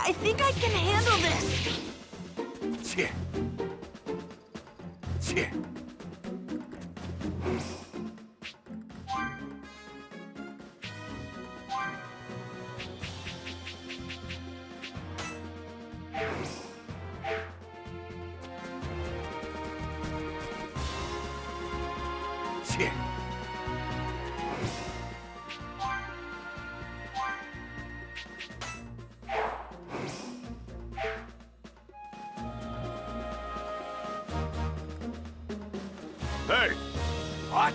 I think I can handle this. Hey! What?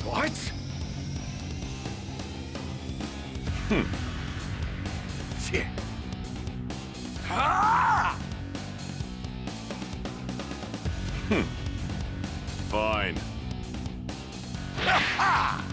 What? Shit. Ah! Fine. Ha-ha!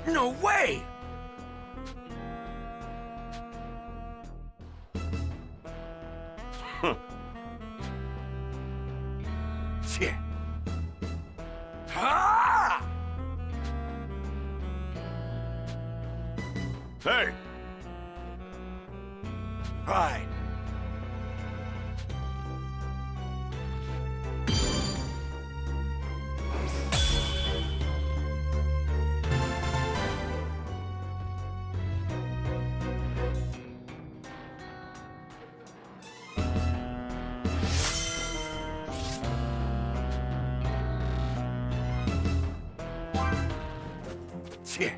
No way! Huh. Shit. Ha! Hey! Fine. Shit.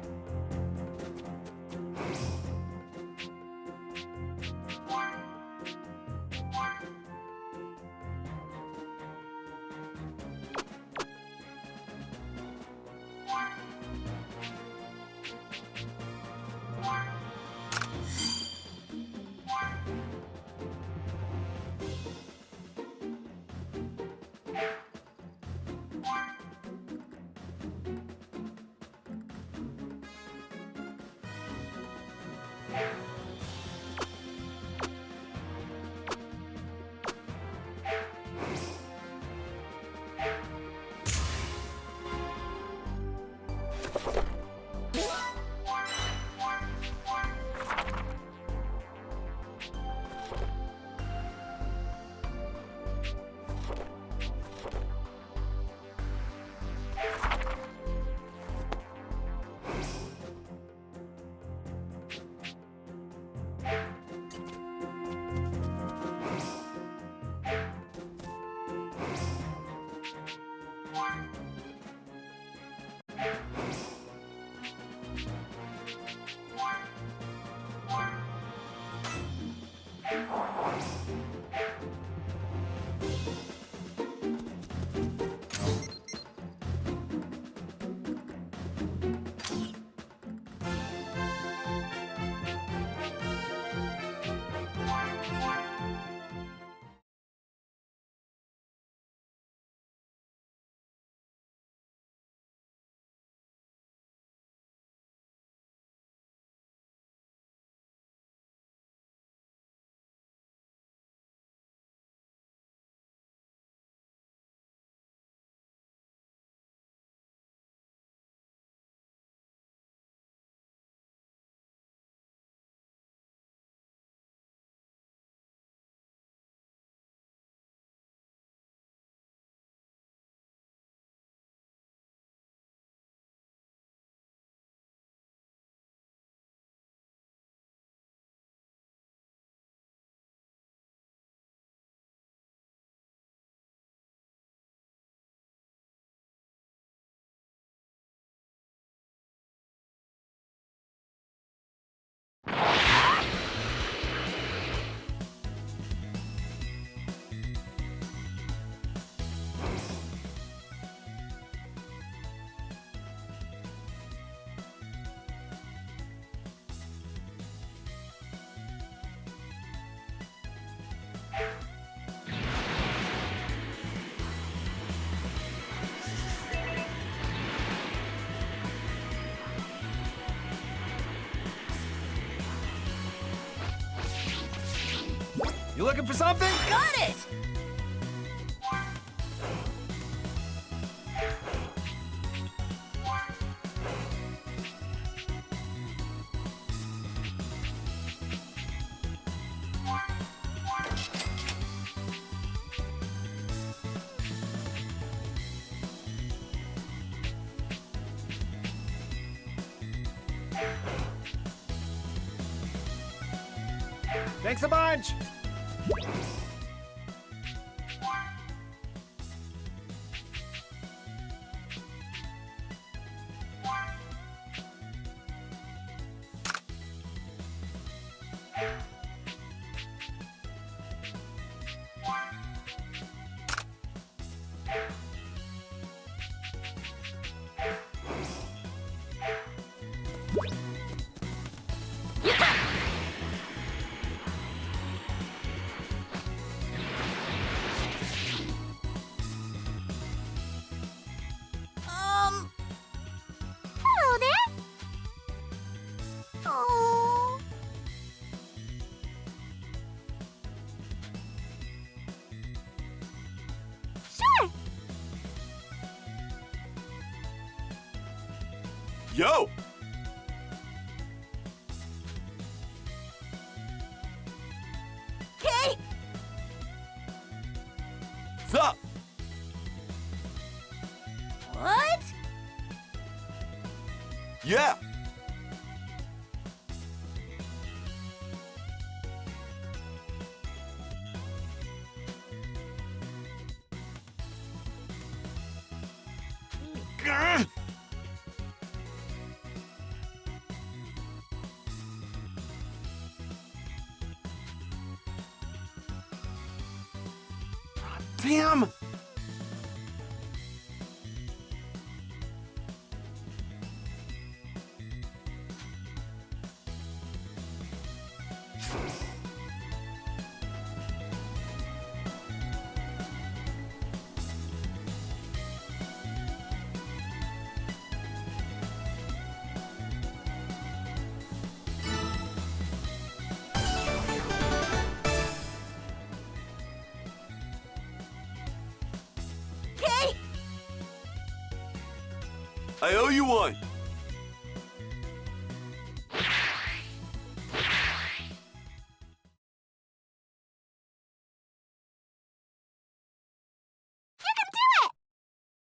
You looking for something? Got it! Thanks a bunch! Yo! Okay? Sup? What? Yeah! Grr. Damn! Okay? I owe you one. You can do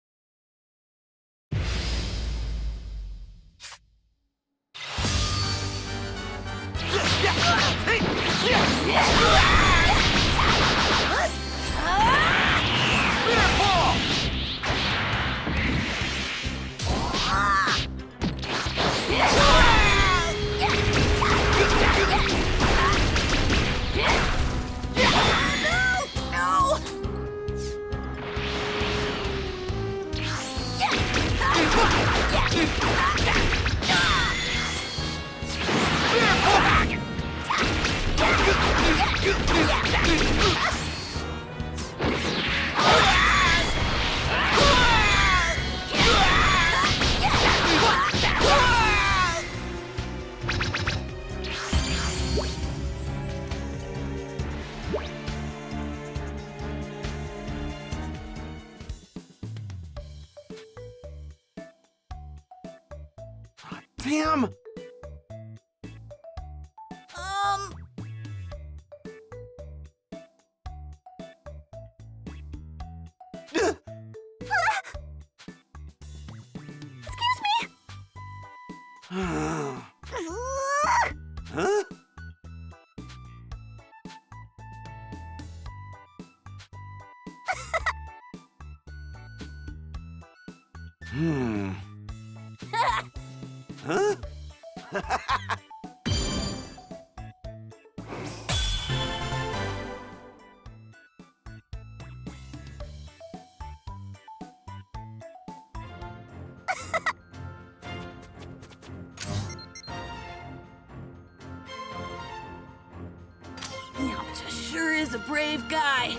it! No! Damn! Um... Excuse me? Huh? Hmm. Huh? Yamcha sure is a brave guy.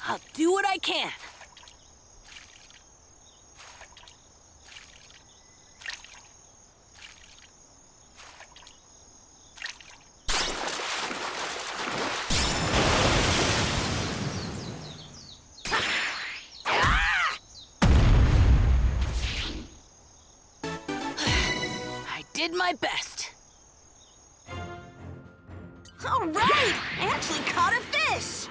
I'll do what I can. did my best. All right! I actually caught a fish!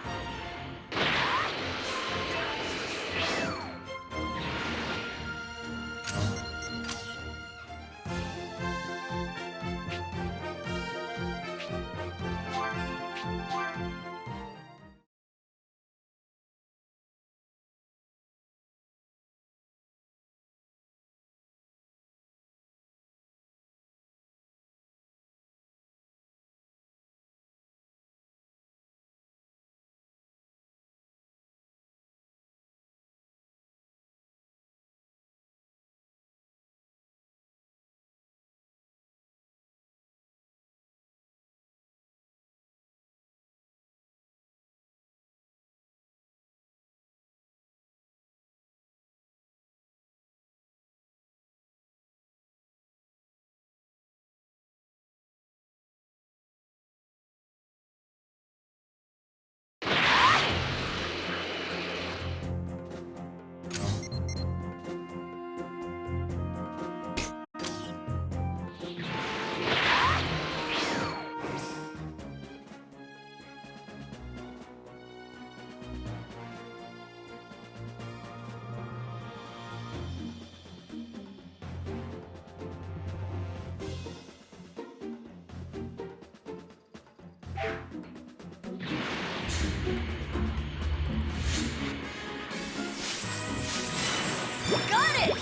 Got it!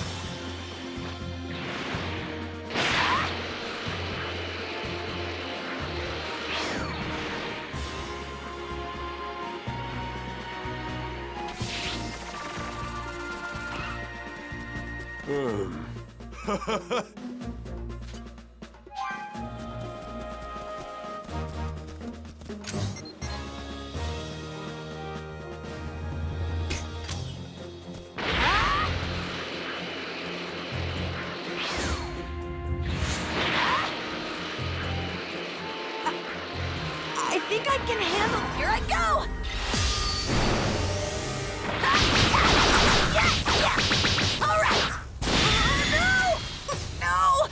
I think I can handle. Here I go! Yeah! All right! No! No!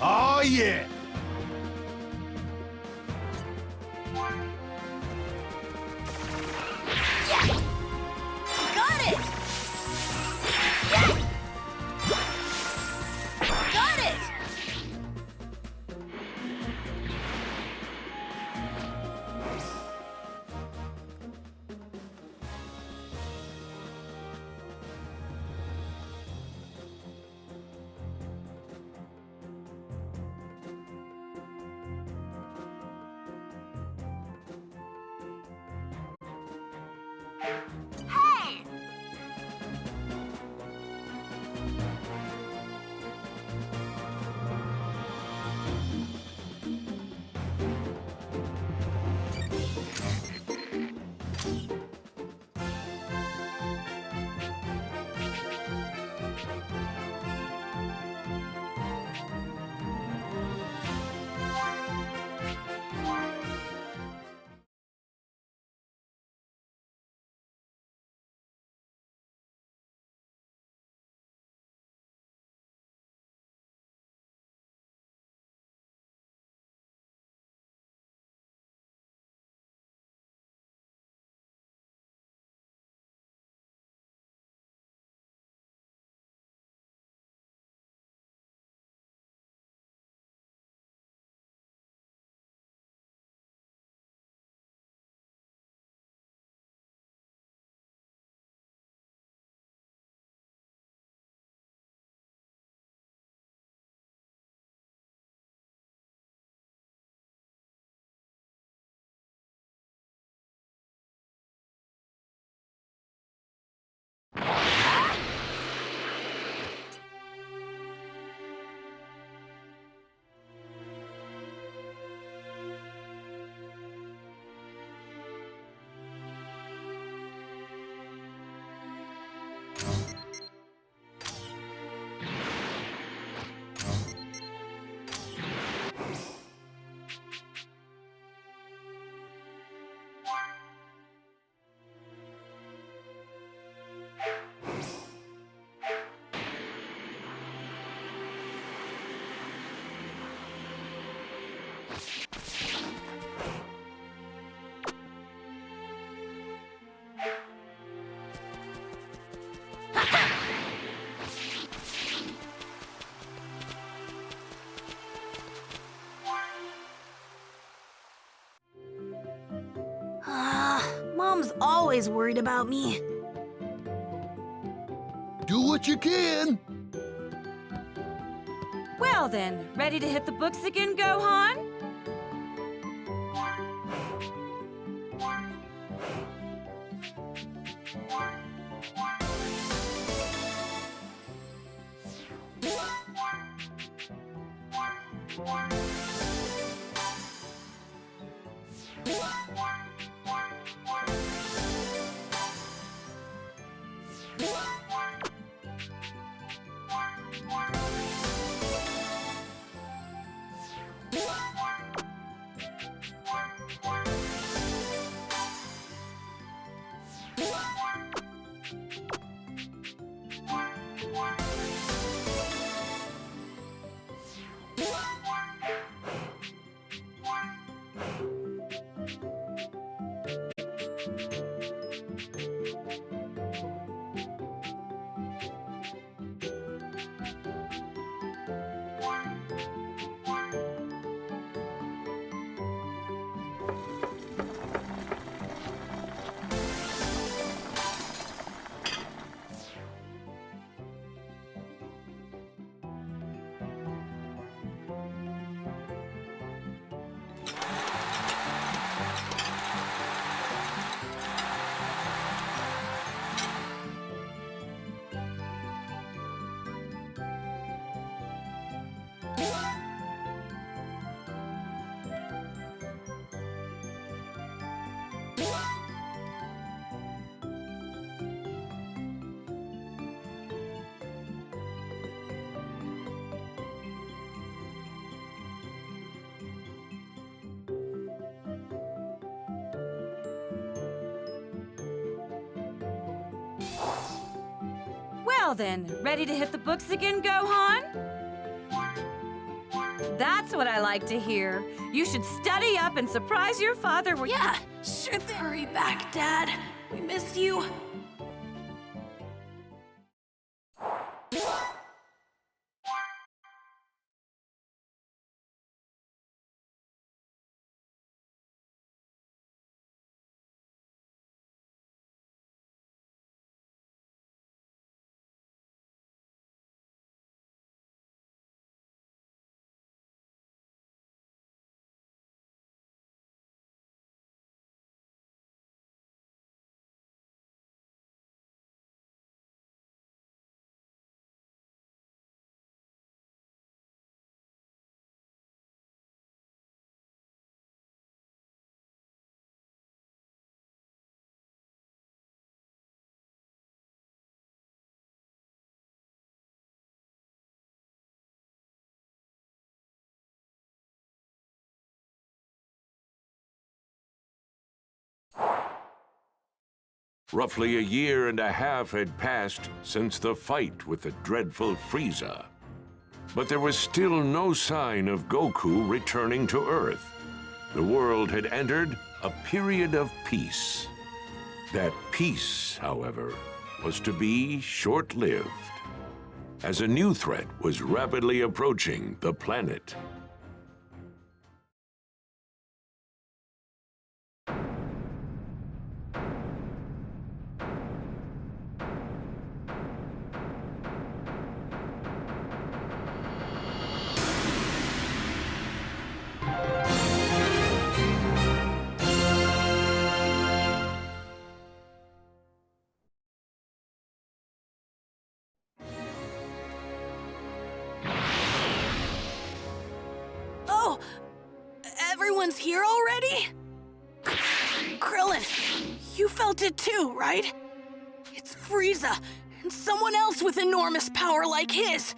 Oh, yeah. Got it! Yeah! Got it! Hey! Mom's always worried about me. Do what you can. Well then, ready to hit the books again, Gohan? Well then, ready to hit the books again, Gohan? That's what I like to hear. You should study up and surprise your father when Yeah, sure thing. Hurry back, Dad. We miss you. Roughly a year and a half had passed since the fight with the dreadful Freeza. But there was still no sign of Goku returning to Earth. The world had entered a period of peace. That peace, however, was to be short-lived, as a new threat was rapidly approaching the planet. Oh, everyone's here already? Krillin, you felt it too, right? It's Freeza, and someone else with enormous power like his.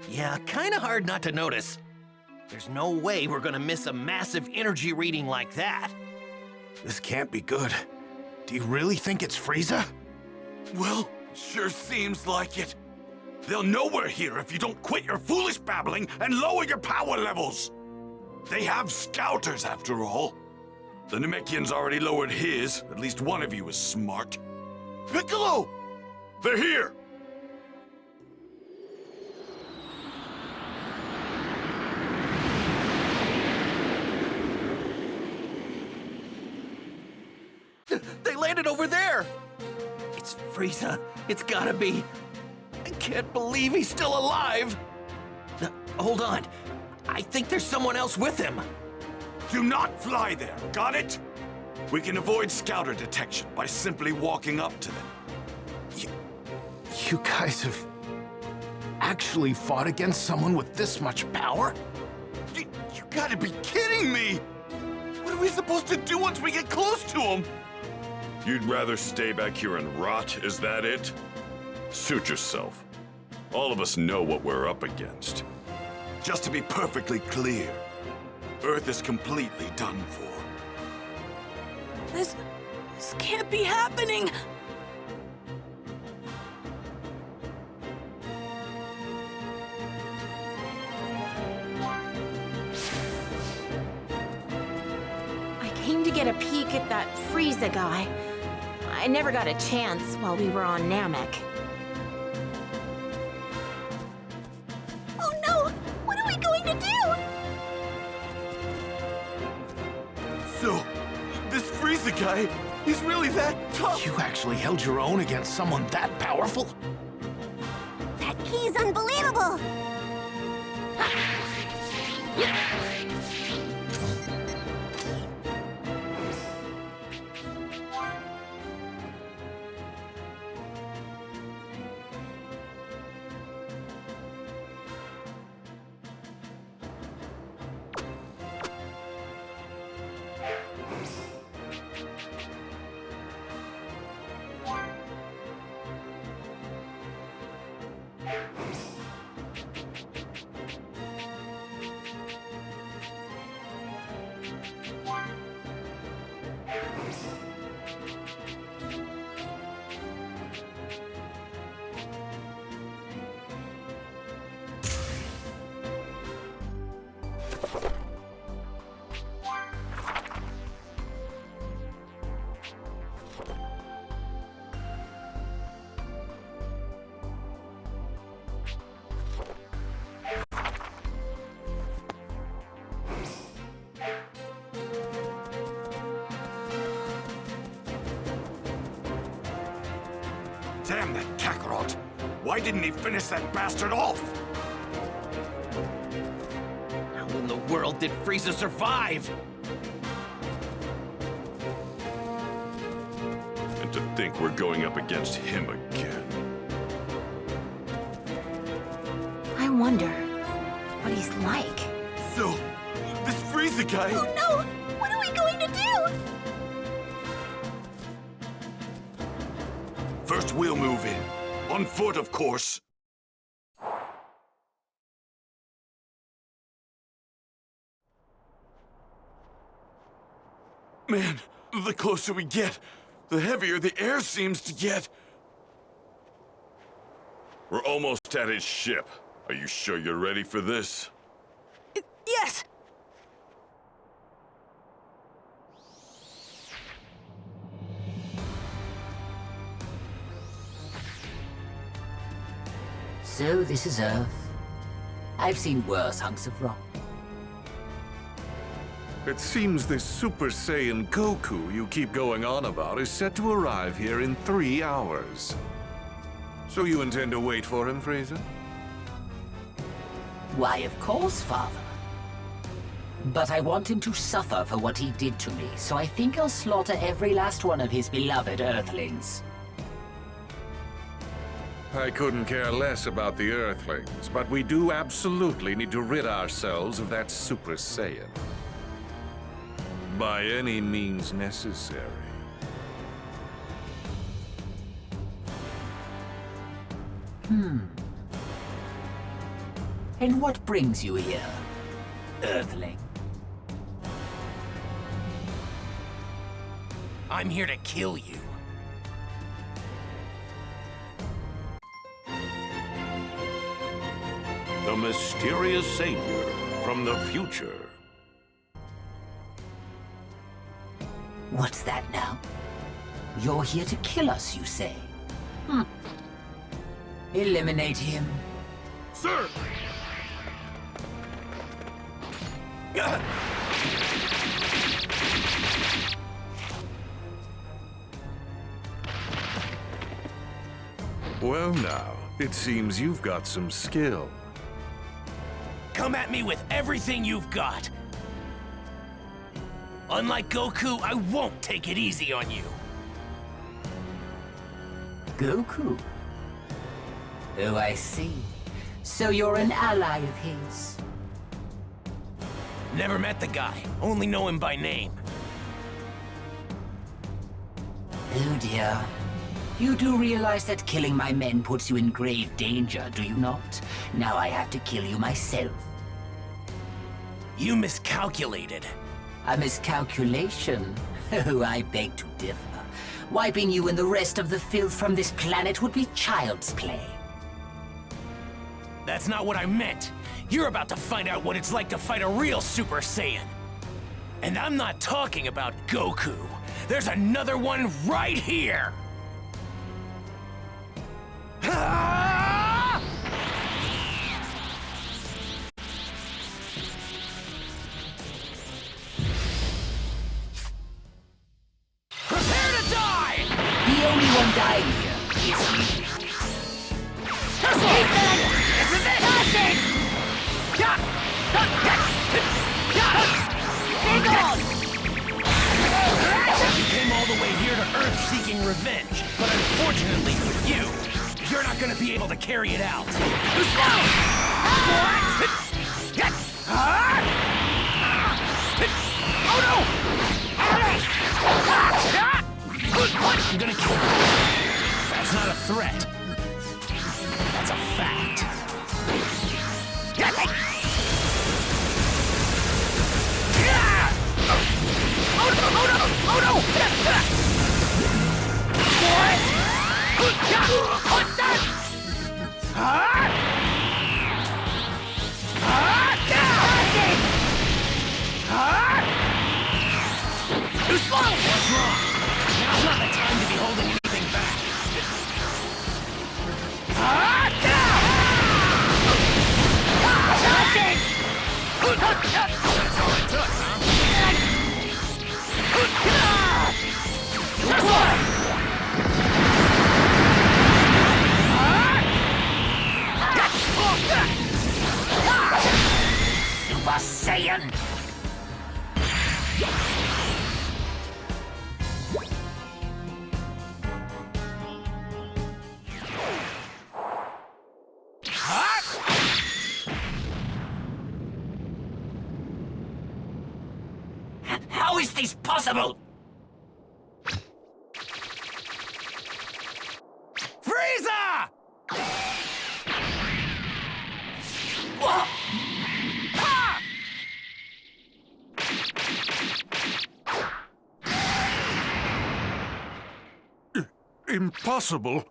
Yeah, kinda hard not to notice. There's no way we're gonna miss a massive energy reading like that. This can't be good. Do you really think it's Freeza? Well, sure seems like it. They'll know we're here if you don't quit your foolish babbling and lower your power levels. They have scouters, after all. The Namekian's already lowered his. At least one of you is smart. Piccolo! They're here! They landed over there! It's Freeza. It's gotta be. I can't believe he's still alive! Hold on. I think there's someone else with him. Do not fly there, got it? We can avoid scouter detection by simply walking up to them. You guys have actually fought against someone with this much power? You gotta be kidding me! What are we supposed to do once we get close to him? You'd rather stay back here and rot, is that it? Suit yourself. All of us know what we're up against. Just to be perfectly clear, Earth is completely done for. This can't be happening. I came to get a peek at that Freeza guy. I never got a chance while we were on Namek. Oh no! What are we going to do? So, this Freeza guy, he's really that tough? You actually held your own against someone that powerful? That key's unbelievable! Damn that Kakaroto! Why didn't he finish that bastard off? How in the world did Freeza survive? And to think we're going up against him again. I wonder what he's like. So, this Freeza guy... Oh no! What are we going to do? First we'll move in. On foot, of course. Man, the closer we get, the heavier the air seems to get. We're almost at his ship. Are you sure you're ready for this? Yes! So this is Earth. I've seen worse hunks of rock. It seems this Super Saiyan Goku you keep going on about is set to arrive here in 3 hours. So you intend to wait for him, Freeza? Why, of course, Father. But I want him to suffer for what he did to me, so I think I'll slaughter every last one of his beloved Earthlings. I couldn't care less about the Earthlings, but we do absolutely need to rid ourselves of that Super Saiyan. By any means necessary. And what brings you here, Earthling? I'm here to kill you. The mysterious savior from the future. What's that now? You're here to kill us, you say? Eliminate him. Sir! Well now, it seems you've got some skill. Come at me with everything you've got. Unlike Goku, I won't take it easy on you. Goku? Oh, I see. So you're an ally of his. Never met the guy, only know him by name. Oh dear. You do realize that killing my men puts you in grave danger, do you not? Now I have to kill you myself. You miscalculated. A miscalculation? Oh, I beg to differ. Wiping you and the rest of the filth from this planet would be child's play. That's not what I meant. You're about to find out what it's like to fight a real Super Saiyan. And I'm not talking about Goku. There's another one right here! Ah! Prepare to die! The only one dying here is you. You came all the way here to Earth seeking revenge, but unfortunately for you, you're not gonna be able to carry it out. Oh no! I'm gonna kill you. That's not a threat. That's a fact. Oh no! Oh no! Oh no! What? What's that? Too slow! What's wrong? Now's not the time to be holding anything back. Super Saiyan! How is this possible? Freeza! Whoa! Ha! Impossible.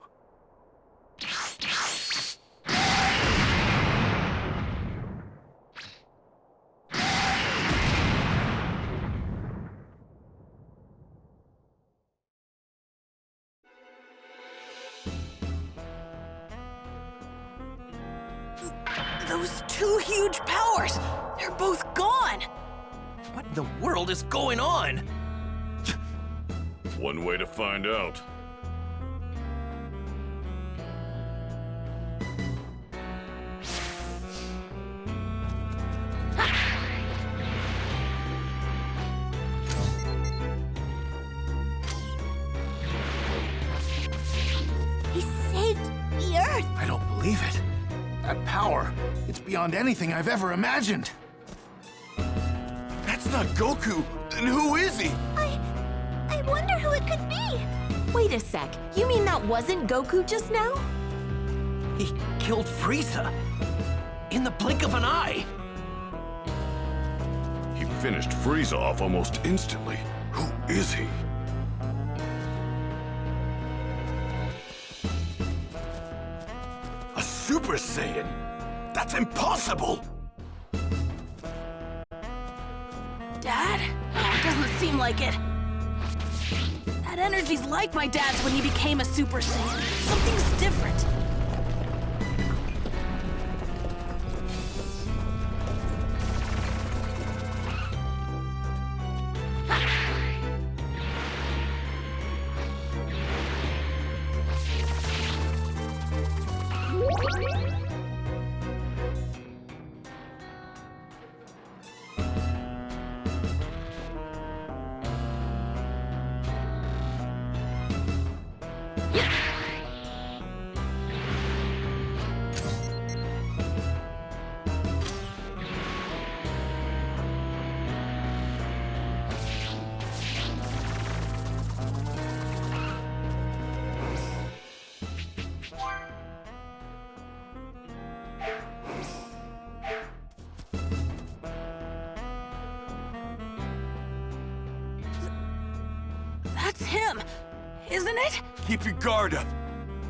Those two huge powers, they're both gone. What in the world is going on? One way to find out. He saved the Earth. I don't believe it. That power, it's beyond anything I've ever imagined. That's not Goku. Then who is he? I wonder who it could be. Wait a sec. You mean that wasn't Goku just now? He killed Freeza. In the blink of an eye. He finished Freeza off almost instantly. Who is he? A Super Saiyan? That's impossible! Dad? No, it doesn't seem like it. That energy's like my dad's when he became a Super Saiyan. Something's different. That's him, isn't it? Keep your guard up.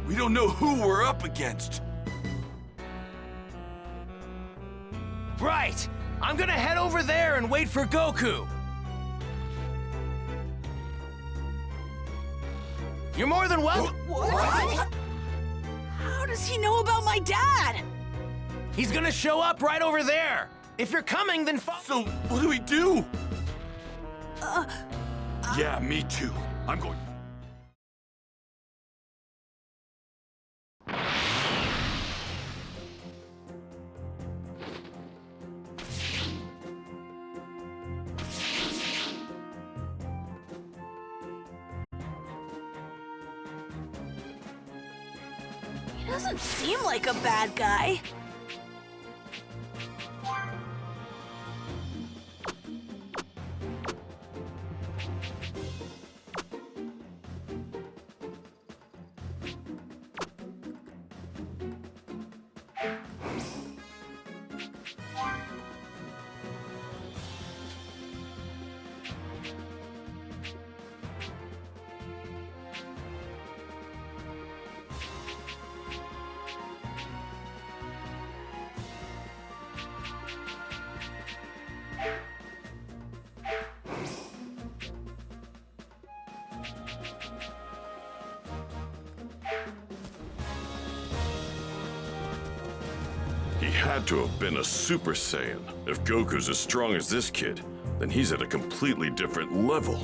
We don't know who we're up against. Right! I'm gonna head over there and wait for Goku. You're more than welcome. What? How does he know about my dad? He's gonna show up right over there. If you're coming, then So, what do we do? Yeah, me too. I'm going... He doesn't seem like a bad guy. He had to have been a Super Saiyan. If Goku's as strong as this kid, then he's at a completely different level.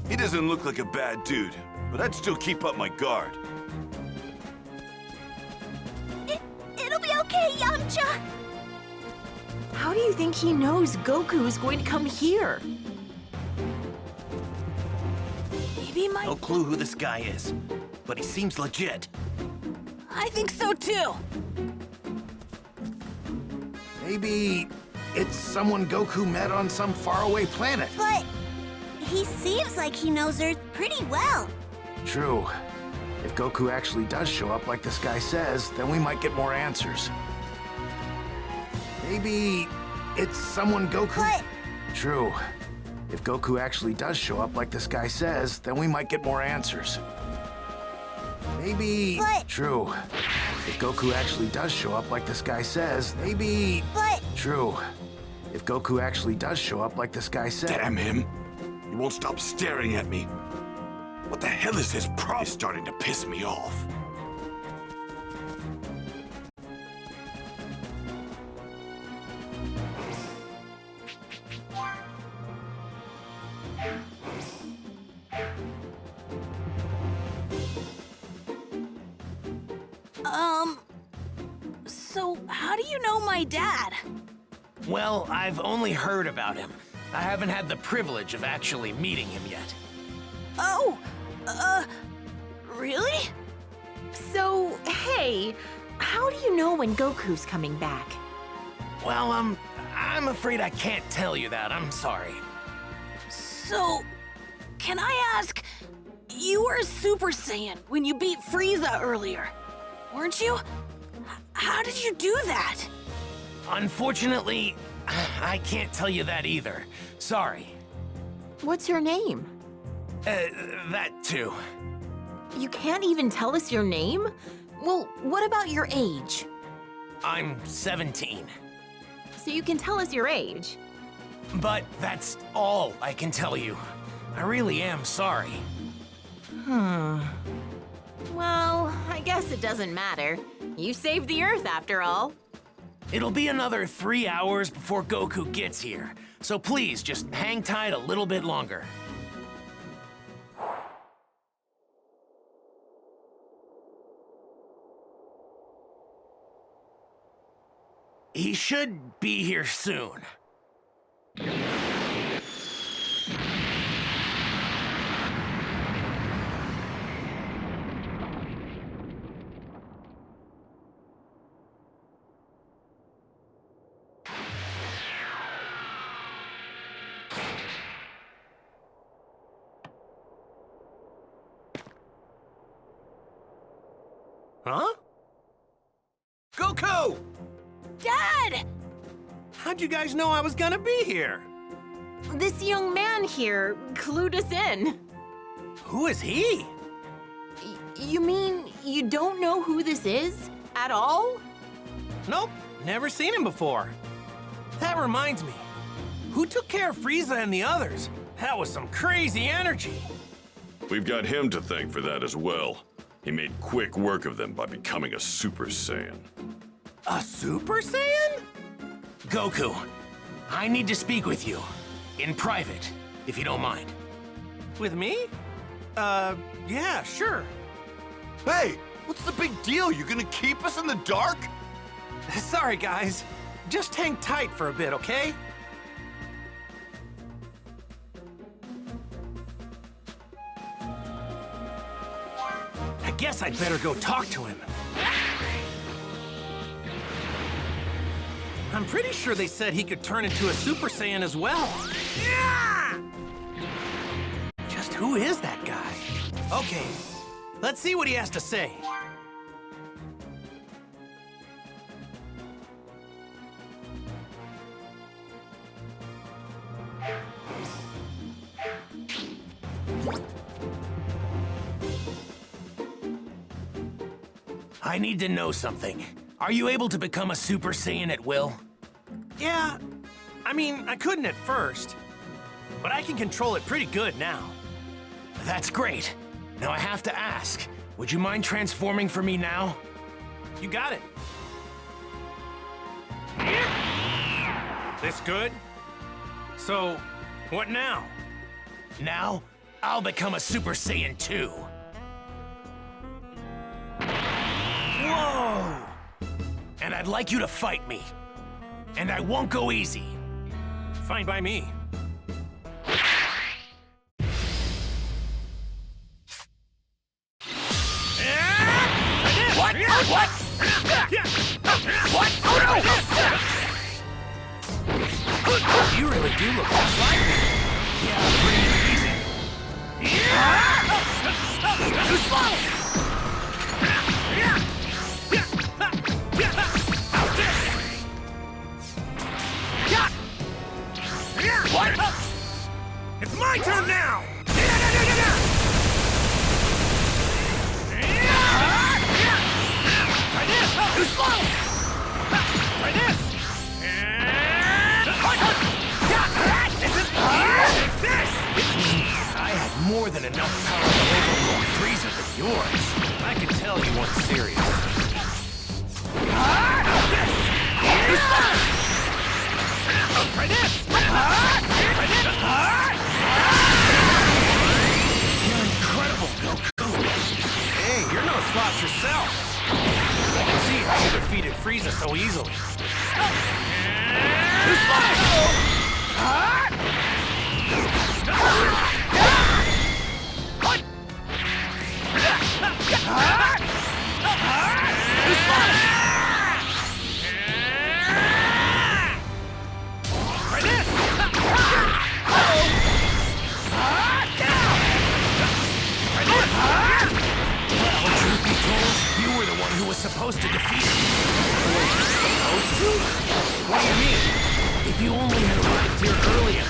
He doesn't look like a bad dude, but I'd still keep up my guard. It'll be okay, Yamcha. How do you think he knows Goku is going to come here? Maybe No clue who this guy is, but he seems legit. I think so too. Maybe it's someone Goku met on some faraway planet. But he seems like he knows Earth pretty well. True. If Goku actually does show up like this guy says, then we might get more answers. Maybe it's someone Goku... But True. If Goku actually does show up like this guy says, then we might get more answers. Maybe... But- True. If Goku actually does show up like this guy says, maybe... But- True. If Goku actually does show up like this guy says... Damn him. He won't stop staring at me. What the hell is his problem? He's starting to piss me off. So how do you know my dad? Well, I've only heard about him. I haven't had the privilege of actually meeting him yet. Oh, really? So, hey, how do you know when Goku's coming back? Well, I'm afraid I can't tell you that. I'm sorry. So, can I ask, you were a Super Saiyan when you beat Freeza earlier, weren't you? How did you do that? Unfortunately, I can't tell you that either. Sorry. What's your name? That too. You can't even tell us your name? Well, what about your age? I'm 17. So you can tell us your age. But that's all I can tell you. I really am sorry. Well, I guess it doesn't matter. You saved the Earth after all. It'll be another 3 hours before Goku gets here, so please just hang tight a little bit longer. He should be here soon. Huh? Goku! Dad! How'd you guys know I was gonna be here? This young man here clued us in. Who is he? You mean you don't know who this is? At all? Nope, never seen him before. That reminds me. Who took care of Freeza and the others? That was some crazy energy. We've got him to thank for that as well. He made quick work of them by becoming a Super Saiyan. A Super Saiyan? Goku, I need to speak with you. In private, if you don't mind. With me? Yeah, sure. Hey, what's the big deal? You gonna keep us in the dark? Sorry, guys. Just hang tight for a bit, okay? I guess I'd better go talk to him. I'm pretty sure they said he could turn into a Super Saiyan as well. Yeah! Just who is that guy? Okay, let's see what he has to say. I need to know something. Are you able to become a Super Saiyan at will? Yeah, I mean, I couldn't at first, but I can control it pretty good now. That's great. Now I have to ask, would you mind transforming for me now? You got it. This good? So, what now? Now, I'll become a Super Saiyan 2. Whoa! And I'd like you to fight me. And I won't go easy. Fine by me. What? What? What? Oh no! You really do look just like me. Yeah, pretty easy. Too slow! What? It's my turn now! Try this! Too slow! Try this! This! I had more than enough power to overrule Freeza than yours. I could tell you weren't serious. Too slow! Try this! You're incredible, Goku. Hey, you're no slouch yourself. I can see how you defeated Freeza so easily. Too slow! You were the one who was supposed to defeat him. Supposed to? What do you mean? If you only had arrived here earlier.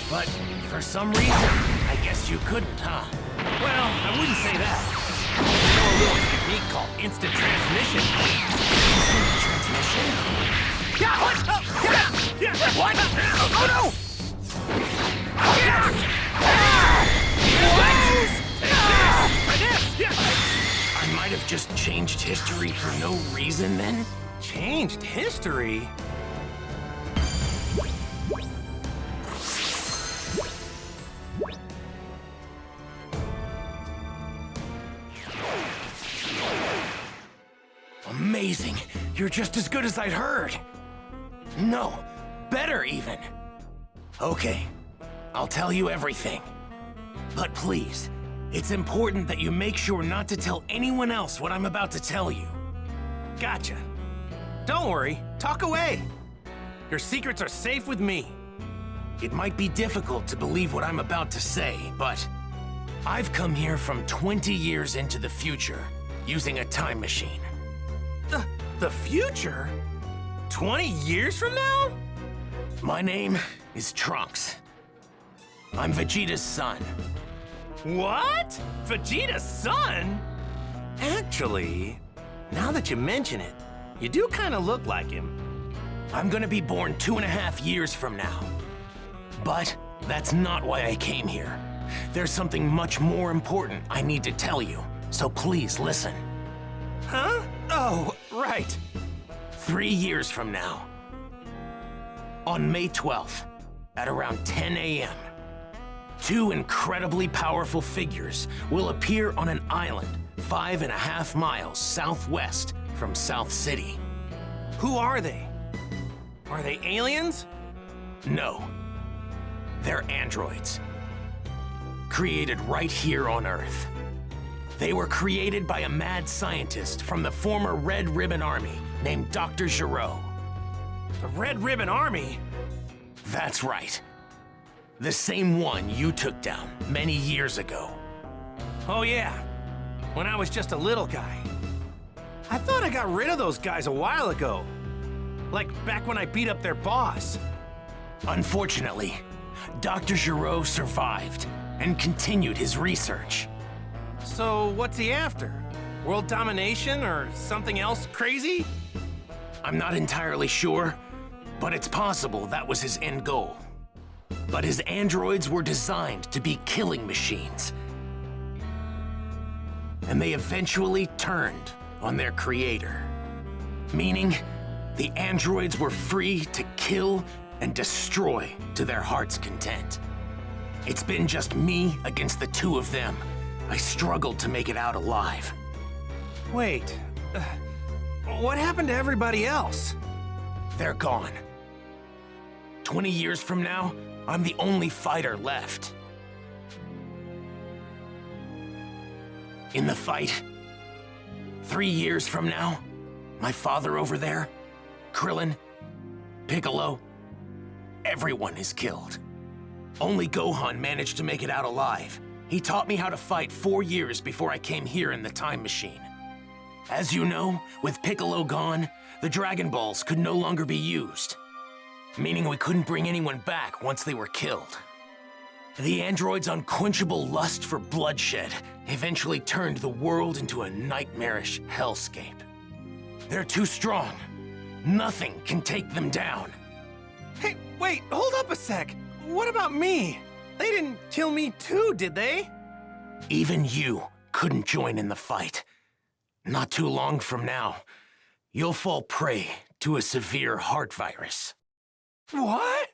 But for some reason, I guess you couldn't, huh? Well, I wouldn't say that. I know a little technique called instant transmission. Instant transmission? Yeah, what? What? Oh no! I might have just changed history for no reason then? Changed history? Amazing! You're just as good as I'd heard! No, better even! Okay, I'll tell you everything. But please, it's important that you make sure not to tell anyone else what I'm about to tell you. Gotcha. Don't worry, talk away. Your secrets are safe with me. It might be difficult to believe what I'm about to say, but I've come here from 20 years into the future using a time machine. The future? 20 years from now? My name is Trunks. I'm Vegeta's son. What? Vegeta's son? Actually, now that you mention it, you do kind of look like him. I'm gonna be born 2.5 years from now. But that's not why I came here. There's something much more important I need to tell you, so please listen. Huh? Oh, right. 3 years from now. On May 12th, at around 10 a.m., 2 incredibly powerful figures will appear on an island 5.5 miles southwest from South City. Who are they? Are they aliens? No. They're androids. Created right here on Earth. They were created by a mad scientist from the former Red Ribbon Army named Dr. Giro. The Red Ribbon Army? That's right. The same one you took down many years ago. Oh yeah, when I was just a little guy. I thought I got rid of those guys a while ago. Like back when I beat up their boss. Unfortunately, Dr. Giro survived and continued his research. So what's he after? World domination or something else crazy? I'm not entirely sure, but it's possible that was his end goal. But his androids were designed to be killing machines. And they eventually turned on their creator. Meaning, the androids were free to kill and destroy to their heart's content. It's been just me against the 2 of them. I struggled to make it out alive. Wait, what happened to everybody else? They're gone. 20 years from now, I'm the only fighter left. In the fight, 3 years from now, my father over there, Krillin, Piccolo, everyone is killed. Only Gohan managed to make it out alive. He taught me how to fight 4 years before I came here in the time machine. As you know, with Piccolo gone, the Dragon Balls could no longer be used, meaning we couldn't bring anyone back once they were killed. The android's unquenchable lust for bloodshed eventually turned the world into a nightmarish hellscape. They're too strong. Nothing can take them down. Hey, wait, hold up a sec. What about me? They didn't kill me too, did they? Even you couldn't join in the fight. Not too long from now, you'll fall prey to a severe heart virus. What?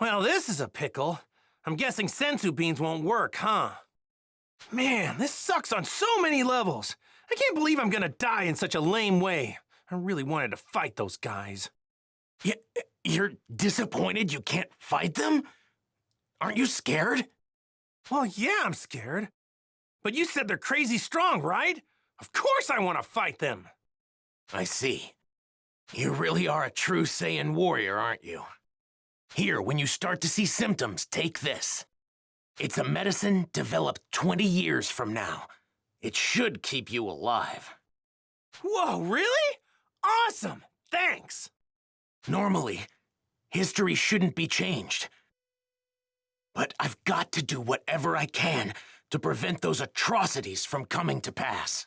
Well, this is a pickle. I'm guessing sensu beans won't work, huh? Man, this sucks on so many levels. I can't believe I'm gonna die in such a lame way. I really wanted to fight those guys. You're disappointed you can't fight them? Aren't you scared? Well, yeah, I'm scared. But you said they're crazy strong, right? Of course I want to fight them. I see. You really are a true Saiyan warrior, aren't you? Here, when you start to see symptoms, take this. It's a medicine developed 20 years from now. It should keep you alive. Whoa, really? Awesome! Thanks! Normally, history shouldn't be changed. But I've got to do whatever I can to prevent those atrocities from coming to pass.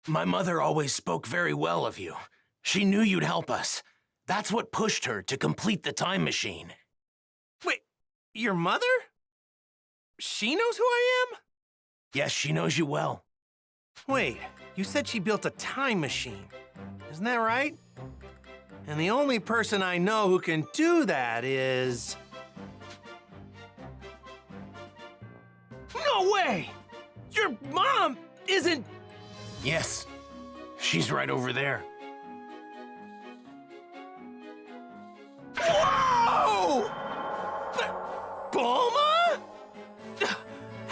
My mother always spoke very well of you. She knew you'd help us. That's what pushed her to complete the time machine. Wait, your mother? She knows who I am? Yes, she knows you well. Wait, you said she built a time machine. Isn't that right? And the only person I know who can do that is... No way! Your mom isn't... Yes, she's right over there. Whoa! Bulma?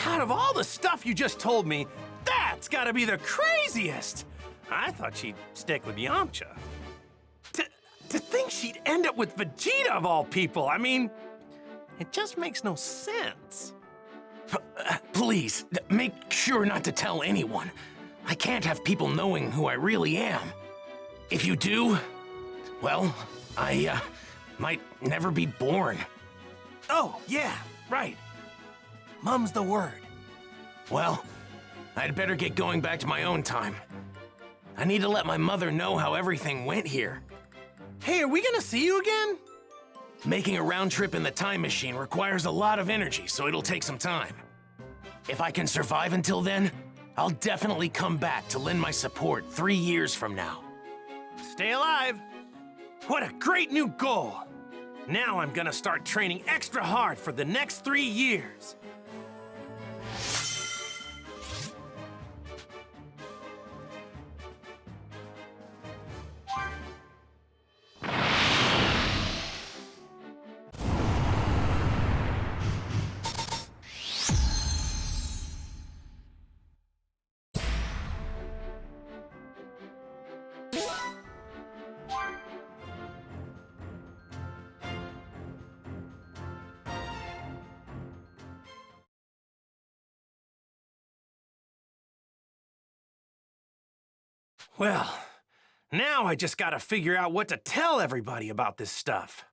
Out of all the stuff you just told me, that's gotta be the craziest! I thought she'd stick with Yamcha. To think she'd end up with Vegeta of all people, I mean, it just makes no sense. Please, make sure not to tell anyone. I can't have people knowing who I really am. If you do, well, I, might never be born. Oh, yeah, right. Mum's the word. Well, I'd better get going back to my own time. I need to let my mother know how everything went here. Hey, are we gonna see you again? Making a round trip in the time machine requires a lot of energy, so it'll take some time. If I can survive until then, I'll definitely come back to lend my support 3 years from now. Stay alive! What a great new goal! Now I'm gonna start training extra hard for the next 3 years. Well, now I just gotta figure out what to tell everybody about this stuff.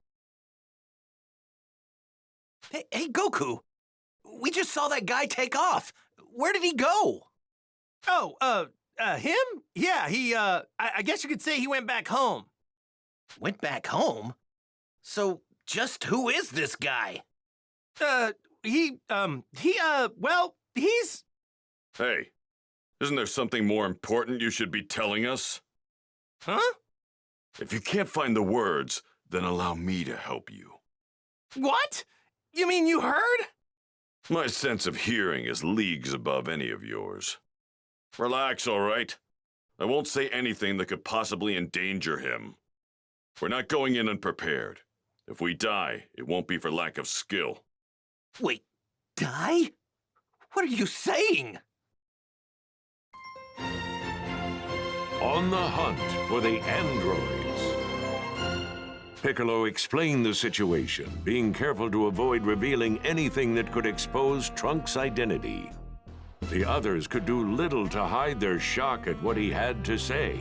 Hey, Goku! We just saw that guy take off. Where did he go? Oh, him? Yeah, I guess you could say he went back home. Went back home? So, just who is this guy? Well, he's... Hey, isn't there something more important you should be telling us? Huh? If you can't find the words, then allow me to help you. What? You mean you heard? My sense of hearing is leagues above any of yours. Relax, all right? I won't say anything that could possibly endanger him. We're not going in unprepared. If we die, it won't be for lack of skill. Wait, die? What are you saying? On the hunt for the androids. Piccolo explained the situation, being careful to avoid revealing anything that could expose Trunks' identity. The others could do little to hide their shock at what he had to say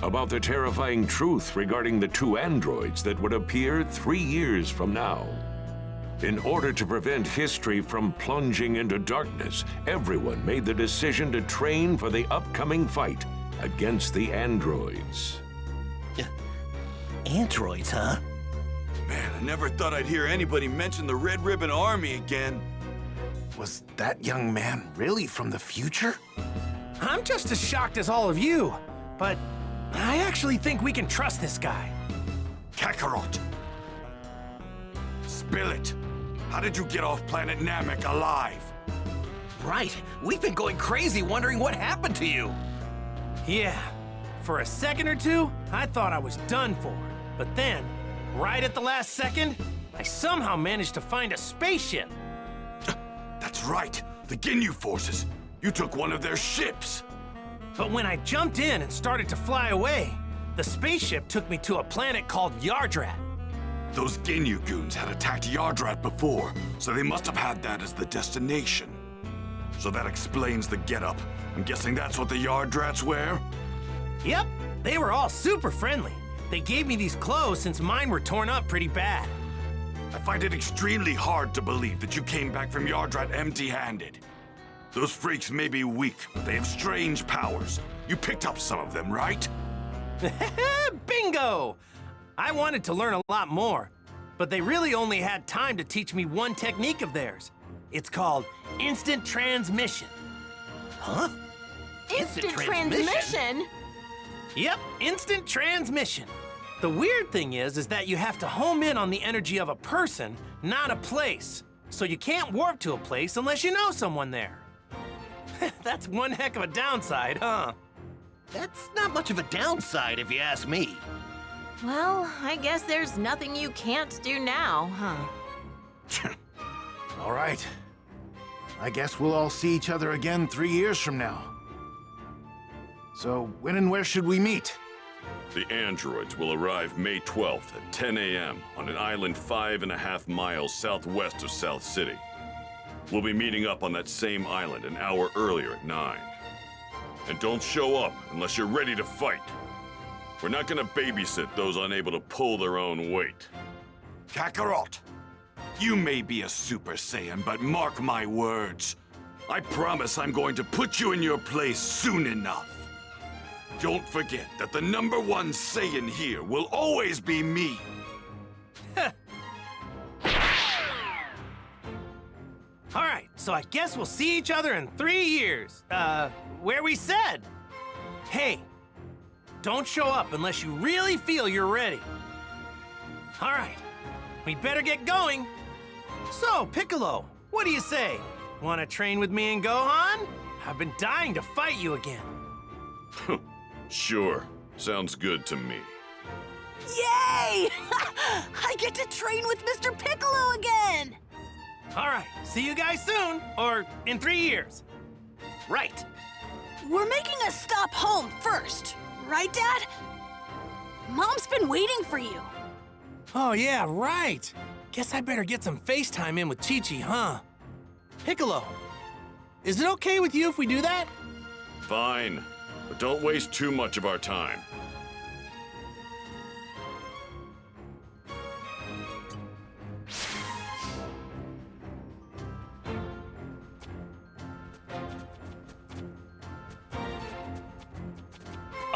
about the terrifying truth regarding the 2 androids that would appear 3 years from now. In order to prevent history from plunging into darkness, everyone made the decision to train for the upcoming fight against the androids. Androids, huh? Man, I never thought I'd hear anybody mention the Red Ribbon Army again. Was that young man really from the future? I'm just as shocked as all of you, but I actually think we can trust this guy. Kakaroto. Spill it. How did you get off planet Namek alive? Right. We've been going crazy wondering what happened to you. Yeah, for a second or two, I thought I was done for. But then, right at the last second, I somehow managed to find a spaceship. That's right. The Ginyu forces. You took one of their ships. But when I jumped in and started to fly away, the spaceship took me to a planet called Yardrat. Those Ginyu goons had attacked Yardrat before, so they must have had that as the destination. So that explains the getup. I'm guessing that's what the Yardrats wear? Yep, they were all super friendly. They gave me these clothes since mine were torn up pretty bad. I find it extremely hard to believe that you came back from Yardrat empty-handed. Those freaks may be weak, but they have strange powers. You picked up some of them, right? Bingo! I wanted to learn a lot more, but they really only had time to teach me one technique of theirs. It's called instant transmission. Huh? Instant transmission? Yep, instant transmission. The weird thing is that you have to home in on the energy of a person, not a place. So you can't warp to a place unless you know someone there. That's one heck of a downside, huh? That's not much of a downside if you ask me. Well, I guess there's nothing you can't do now, huh? All right. I guess we'll all see each other again 3 years from now. So, when and where should we meet? The androids will arrive May 12th at 10 a.m. on an island 5.5 miles southwest of South City. We'll be meeting up on that same island an hour earlier at 9. And don't show up unless you're ready to fight. We're not gonna babysit those unable to pull their own weight. Kakarot, you may be a Super Saiyan, but mark my words. I promise I'm going to put you in your place soon enough. Don't forget that the #1 Saiyan here will always be me. All right, so I guess we'll see each other in 3 years. Where we said. Hey, don't show up unless you really feel you're ready. All right, we better get going. So, Piccolo, what do you say? Want to train with me and Gohan? I've been dying to fight you again. Sure, sounds good to me. Yay! I get to train with Mr. Piccolo again! All right, see you guys soon, or in 3 years. Right. We're making a stop home first, right, Dad? Mom's been waiting for you. Oh, yeah, right. Guess I better get some FaceTime in with Chi-Chi, huh? Piccolo, is it okay with you if we do that? Fine, but don't waste too much of our time.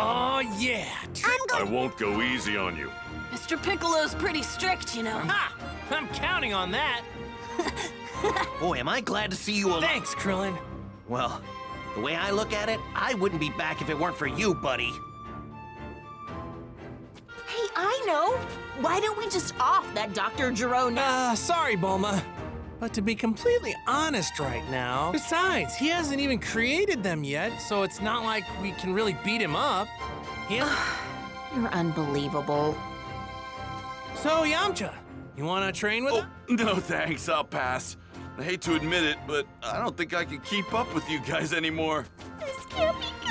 Oh, yeah. I won't go easy on you. Mr. Piccolo's pretty strict, you know. Ha! I'm counting on that. Boy, am I glad to see you alive. Thanks, Krillin. Well, the way I look at it, I wouldn't be back if it weren't for you, buddy. Hey, I know. Why don't we just off that Dr. Gero now? Sorry, Bulma. But to be completely honest right now, besides, he hasn't even created them yet, so it's not like we can really beat him up. You're unbelievable. So, Yamcha, you wanna train with us? No thanks, I'll pass. I hate to admit it, but I don't think I can keep up with you guys anymore. This can't be good.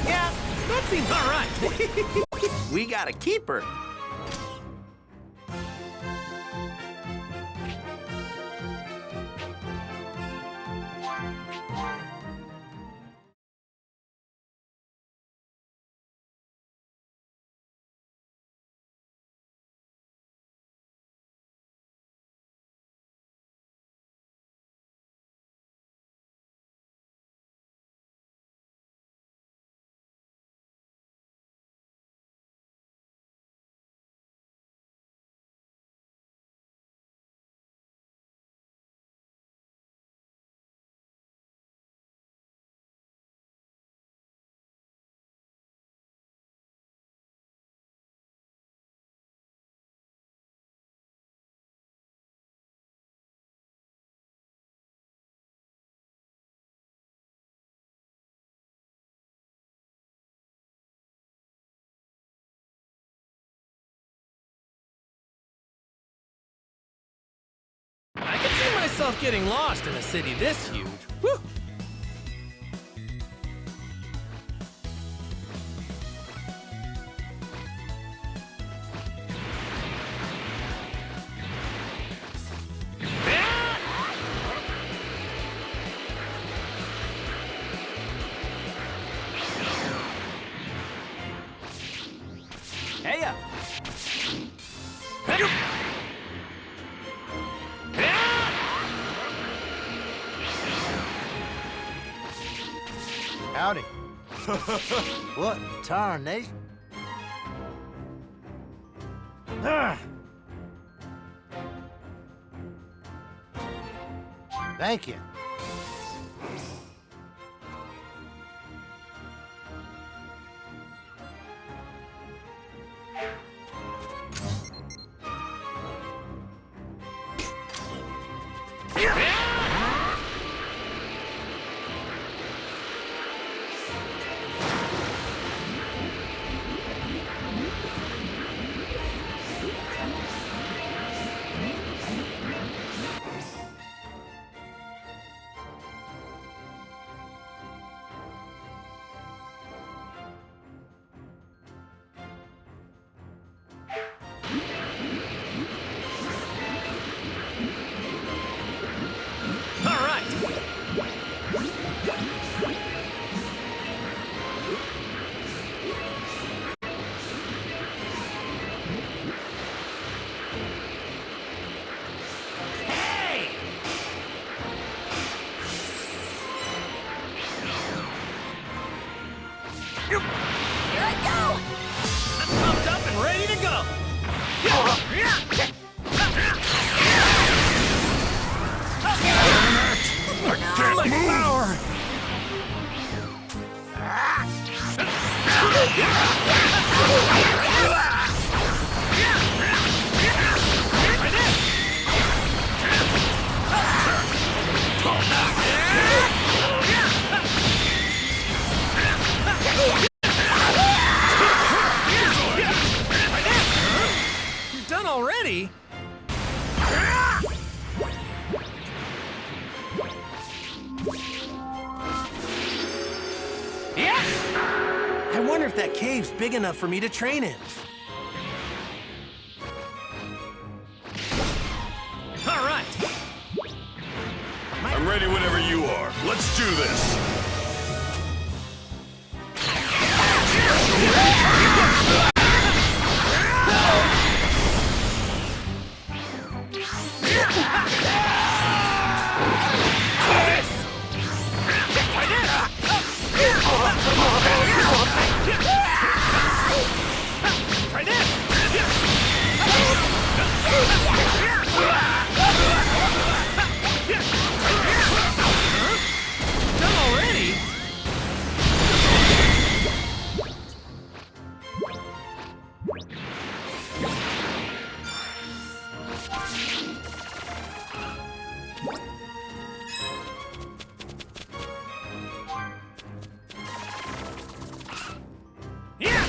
Yeah, that seems all right. We got a keeper. I can see myself getting lost in a city this huge. Woo! Heya! Howdy. What tarnation? Thank you. already? I wonder if that cave's big enough for me to train in. Let's do this! Try this! Done already? Yeah!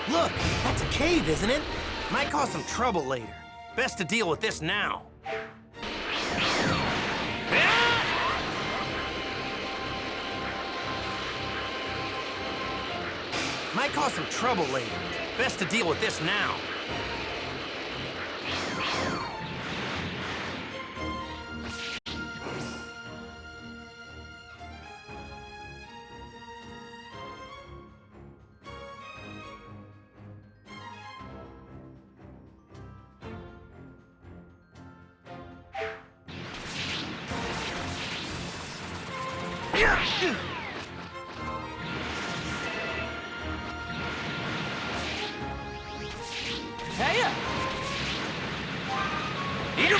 Look, that's a cave, isn't it? Might cause some trouble later. Best to deal with this now. Might cause some trouble later. Best to deal with this now. Hey! Eat 'em!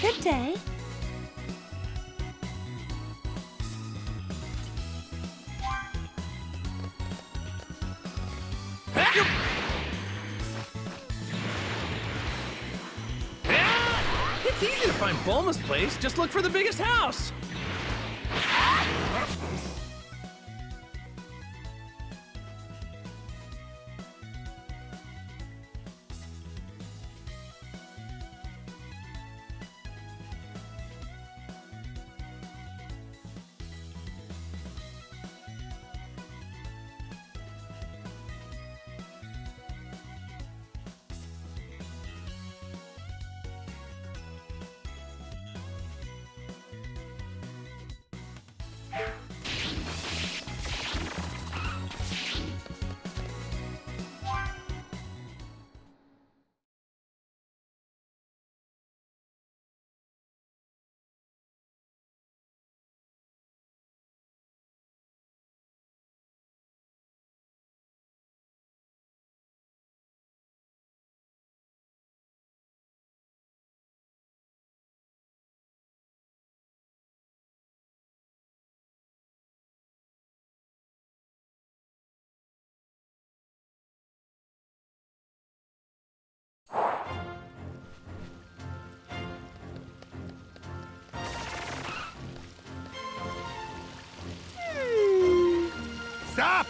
Good day. It's easy to find Bulma's place. Just look for the biggest house. Stop!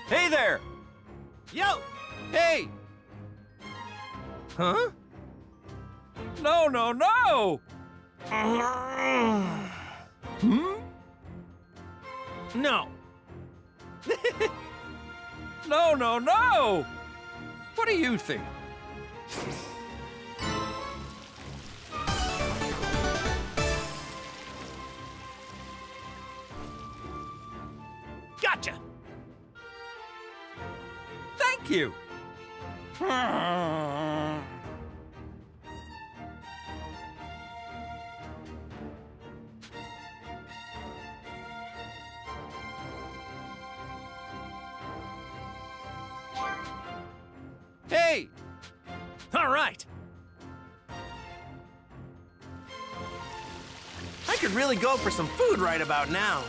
Hey there! Yo! Hey! Huh? No, no, no! Hmm? No. No, no, no! What do you think? thank you. Hey! All right. I could really go for some food right about now.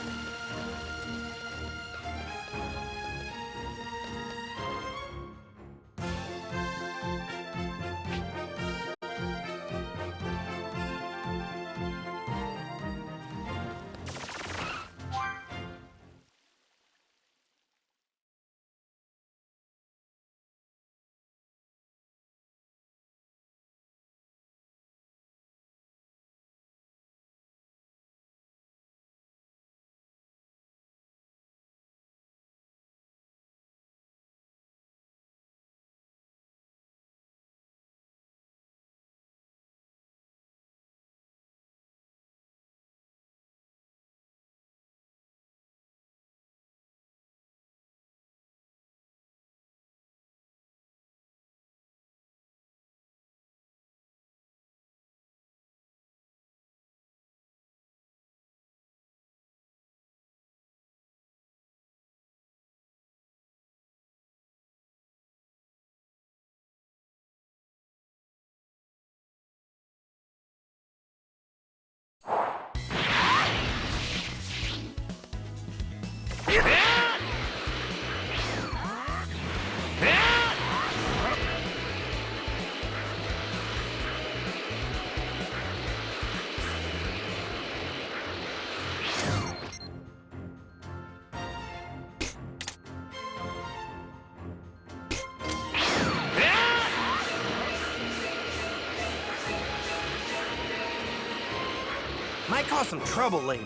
Might cause some trouble later.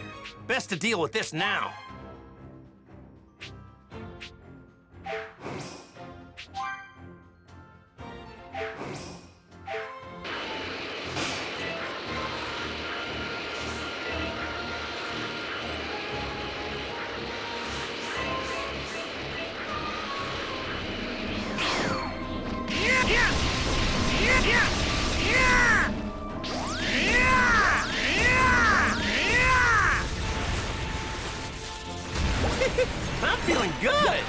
Best to deal with this now. I'm feeling good!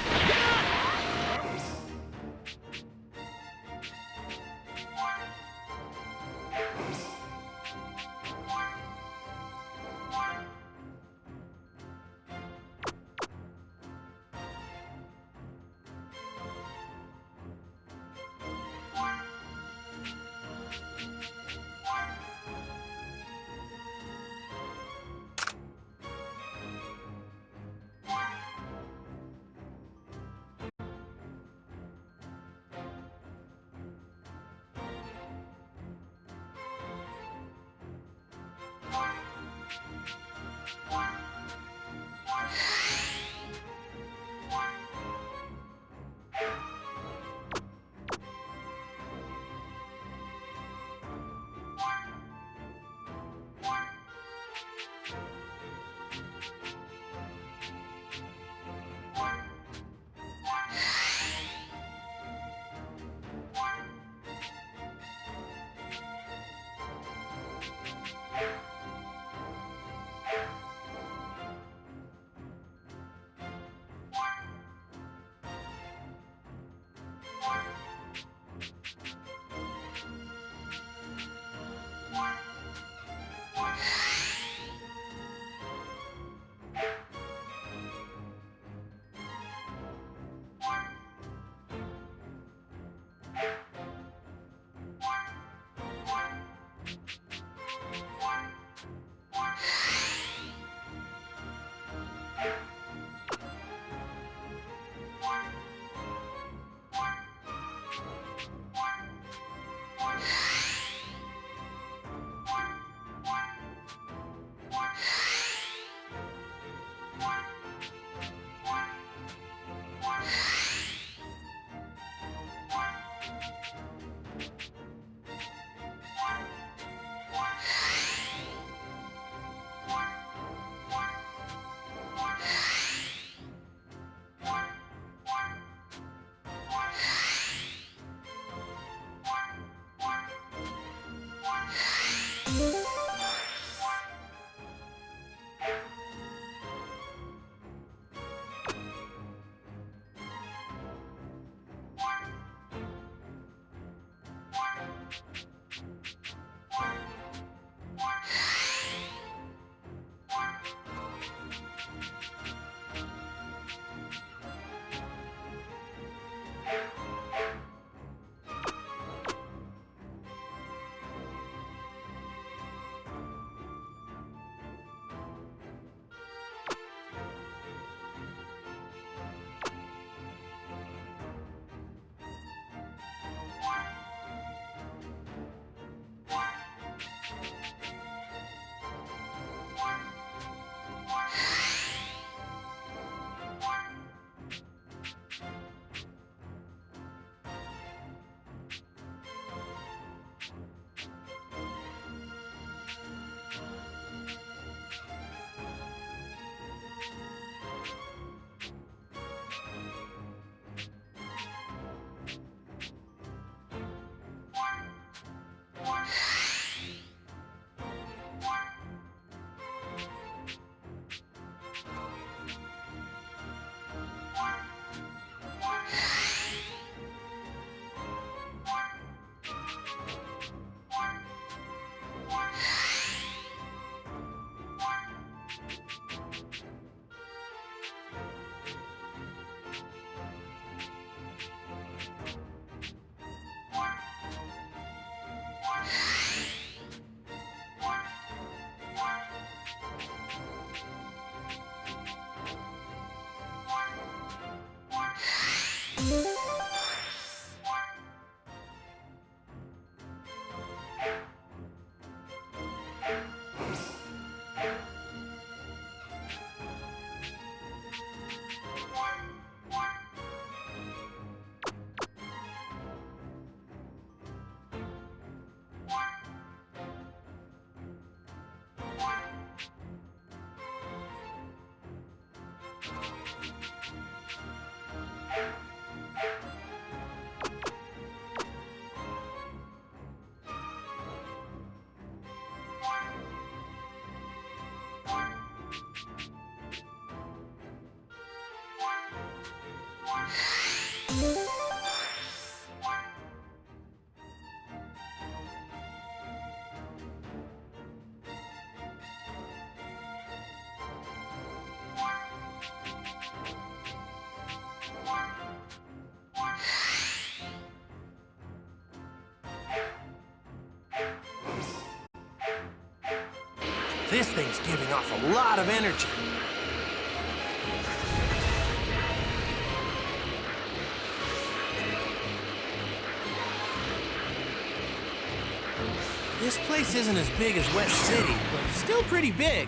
This thing's giving off a lot of energy. This place isn't as big as West City, but it's still pretty big.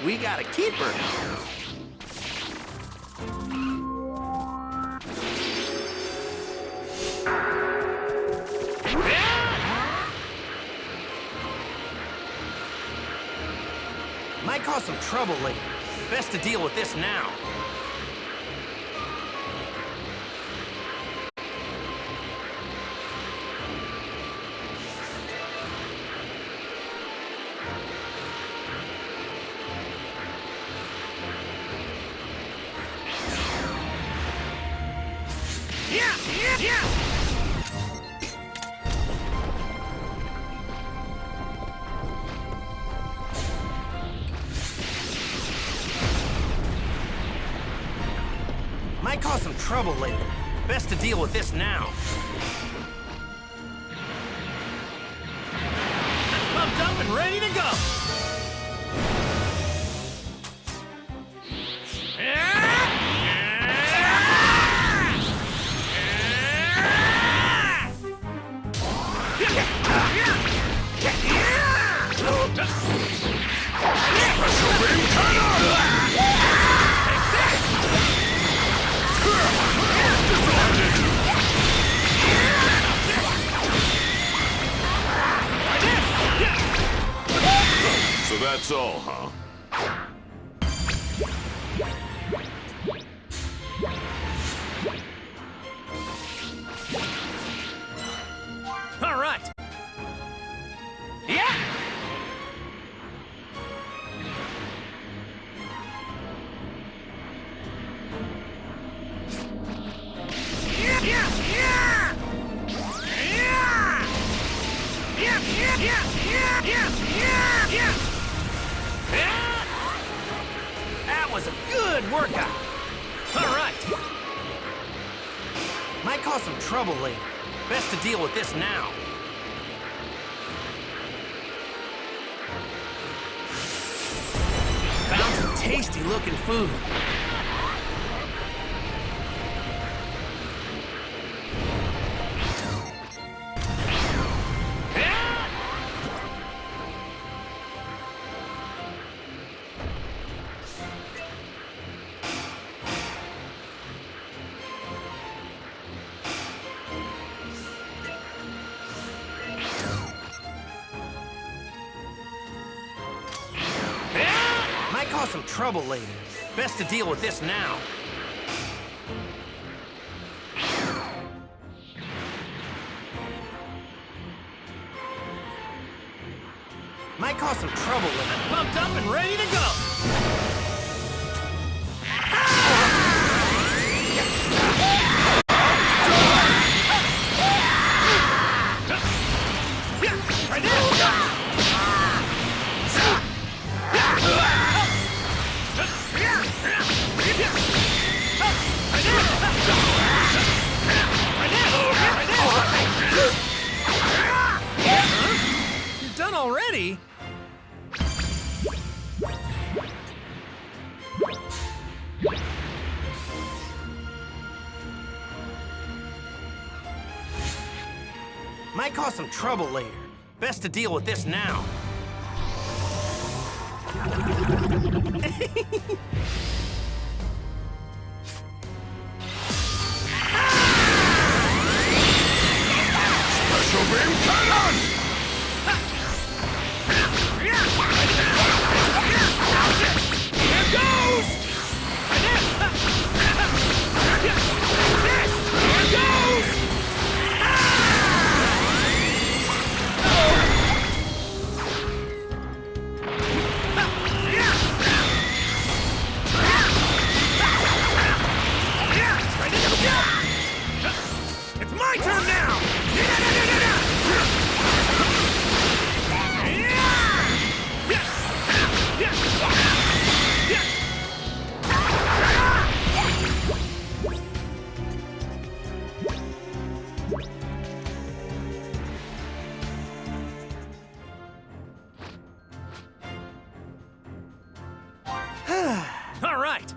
We got a keeper. Might cause some trouble later. Best to deal with this now. Might cause some trouble later. Best to deal with this now. Pumped up and ready to go. So that's all, huh? All right. Yeah. That was a good workout. All right. Might cause some trouble later. Best to deal with this now. Found some tasty-looking food. Might cause some trouble later. Best to deal with this now. Might cause some trouble later. Pumped up and ready to go. Right there. You're done already? Might cause some trouble later. Best to deal with this now. Special beam cannon! Here goes! Here goes! right.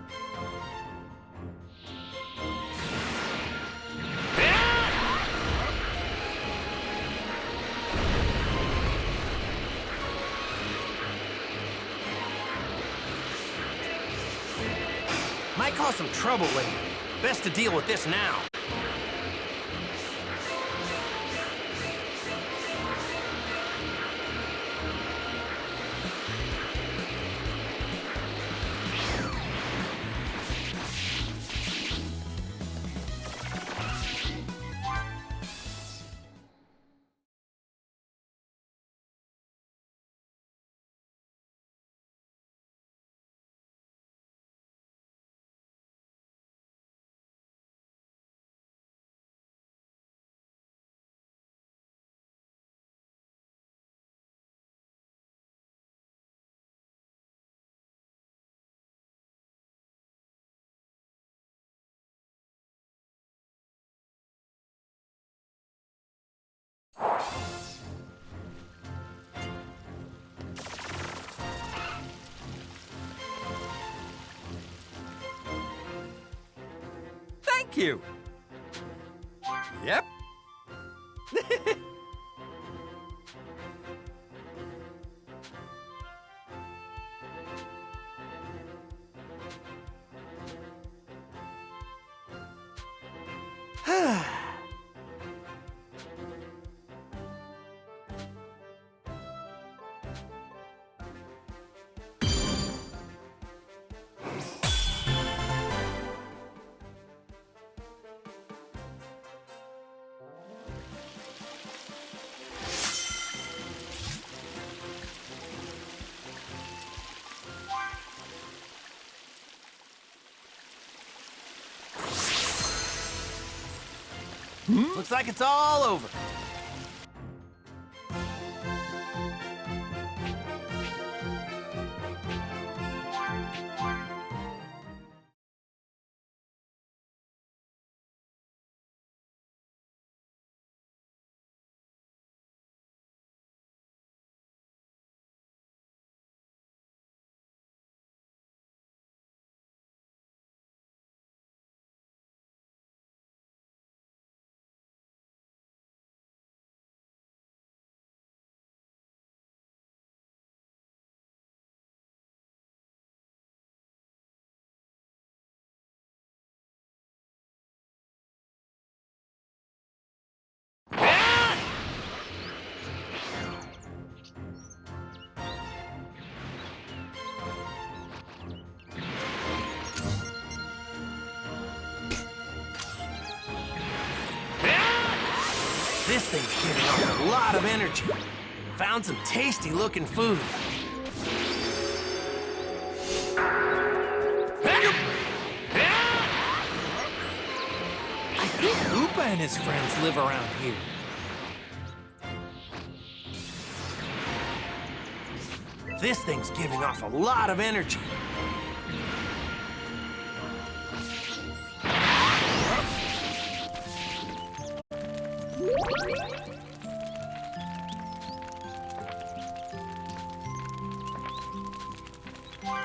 Might cause some trouble later. Best to deal with this now. Thank you. Yep. Looks like it's all over. This thing's giving off a lot of energy. Found some tasty-looking food. I think Koopa and his friends live around here. This thing's giving off a lot of energy.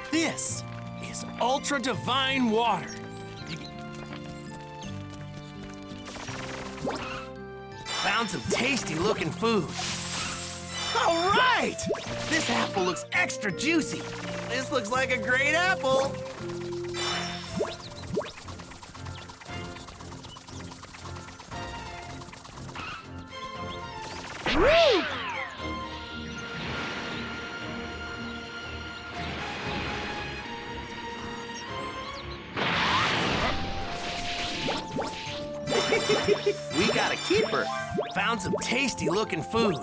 This is ultra divine water. Found some tasty looking food. All right! This apple looks extra juicy. This looks like a great apple. Woo! We got a keeper. Found some tasty looking food.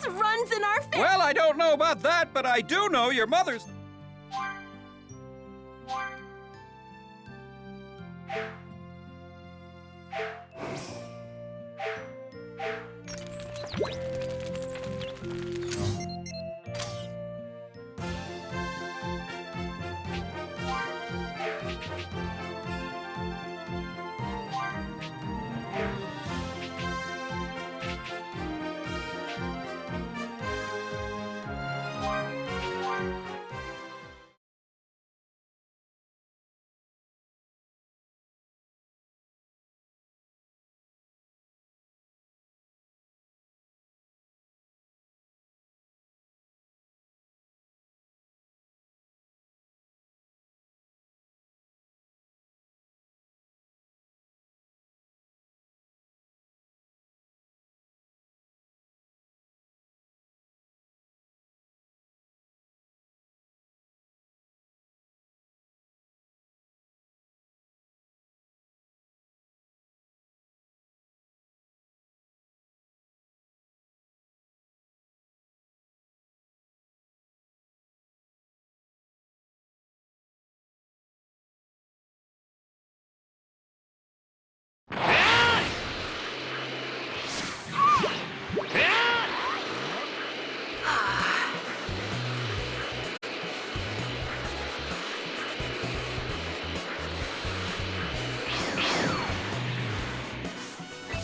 force runs in our family. Well, I don't know about that, but I do know your mother's...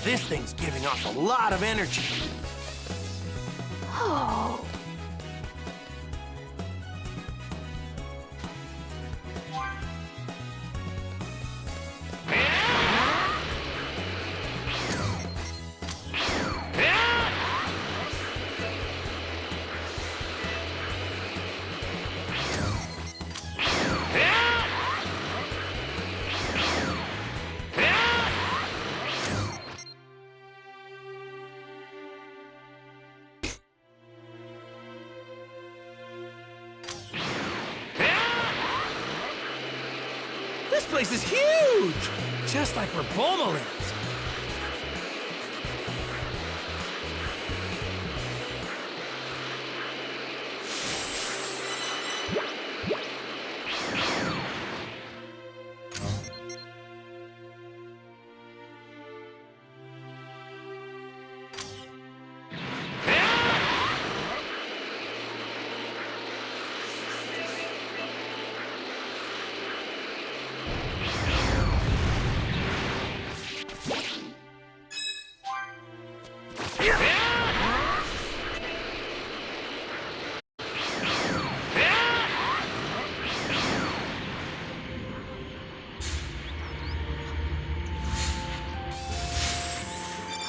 This thing's giving off a lot of energy. Oh. This place is huge! Just like where Bulma lives.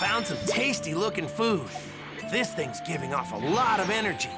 Found some tasty-looking food. This thing's giving off a lot of energy.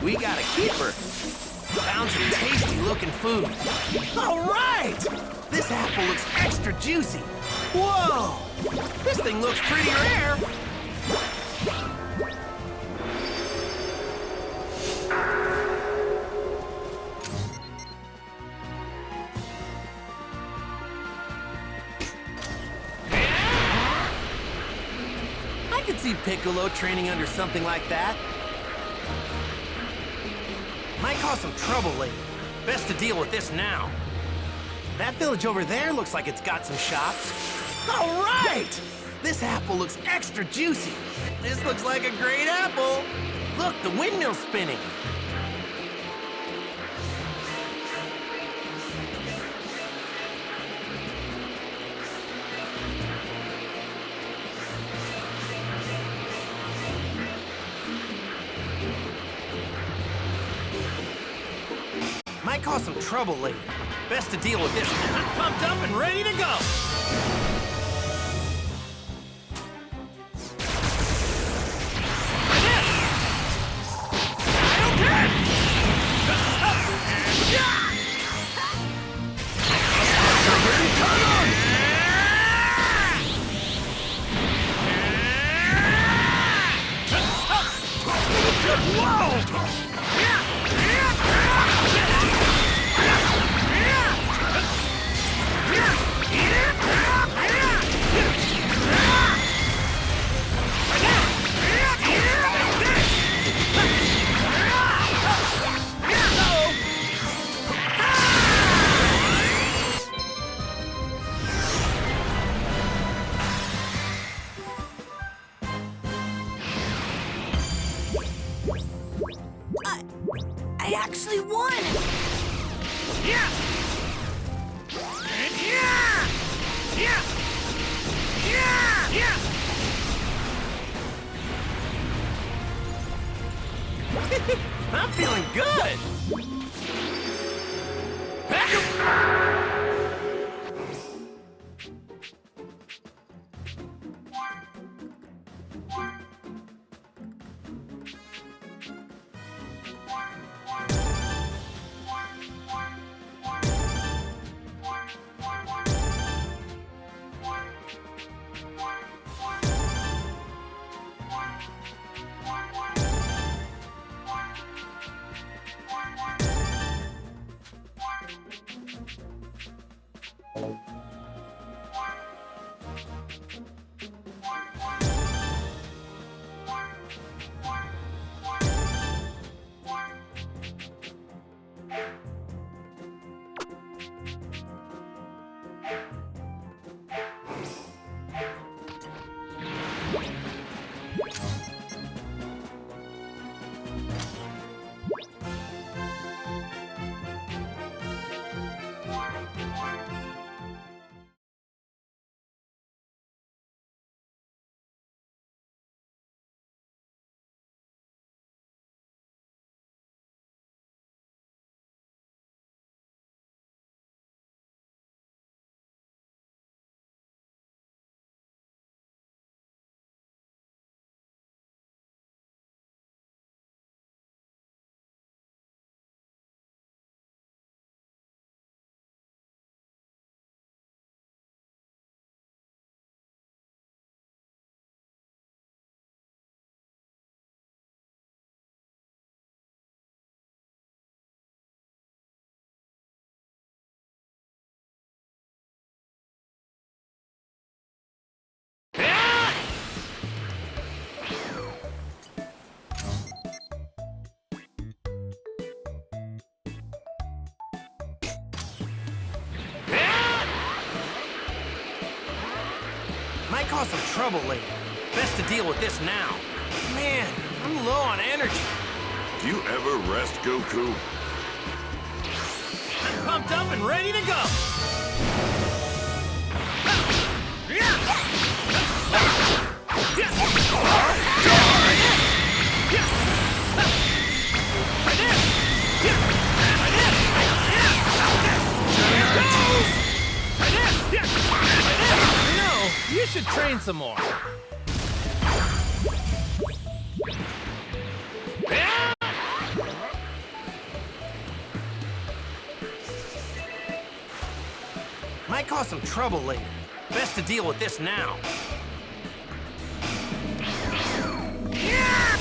We got a keeper. Found some tasty-looking food. All right! This apple looks extra juicy. Whoa! This thing looks pretty rare. I could see Piccolo training under something like that. Might cause some trouble later. Best to deal with this now. That village over there looks like it's got some shops. All right! This apple looks extra juicy. This looks like a great apple. Look, the windmill's spinning. Might cause some trouble later. Best to deal with this. I'm pumped up and ready to go. I actually won! Yeah! Yeah! Yeah! Yeah! Yeah! I'm feeling good! Might cause some trouble later. Best to deal with this now. Man, I'm low on energy. Do you ever rest, Goku? I'm pumped up and ready to go. You should train some more. Might cause some trouble later. Best to deal with this now. Here I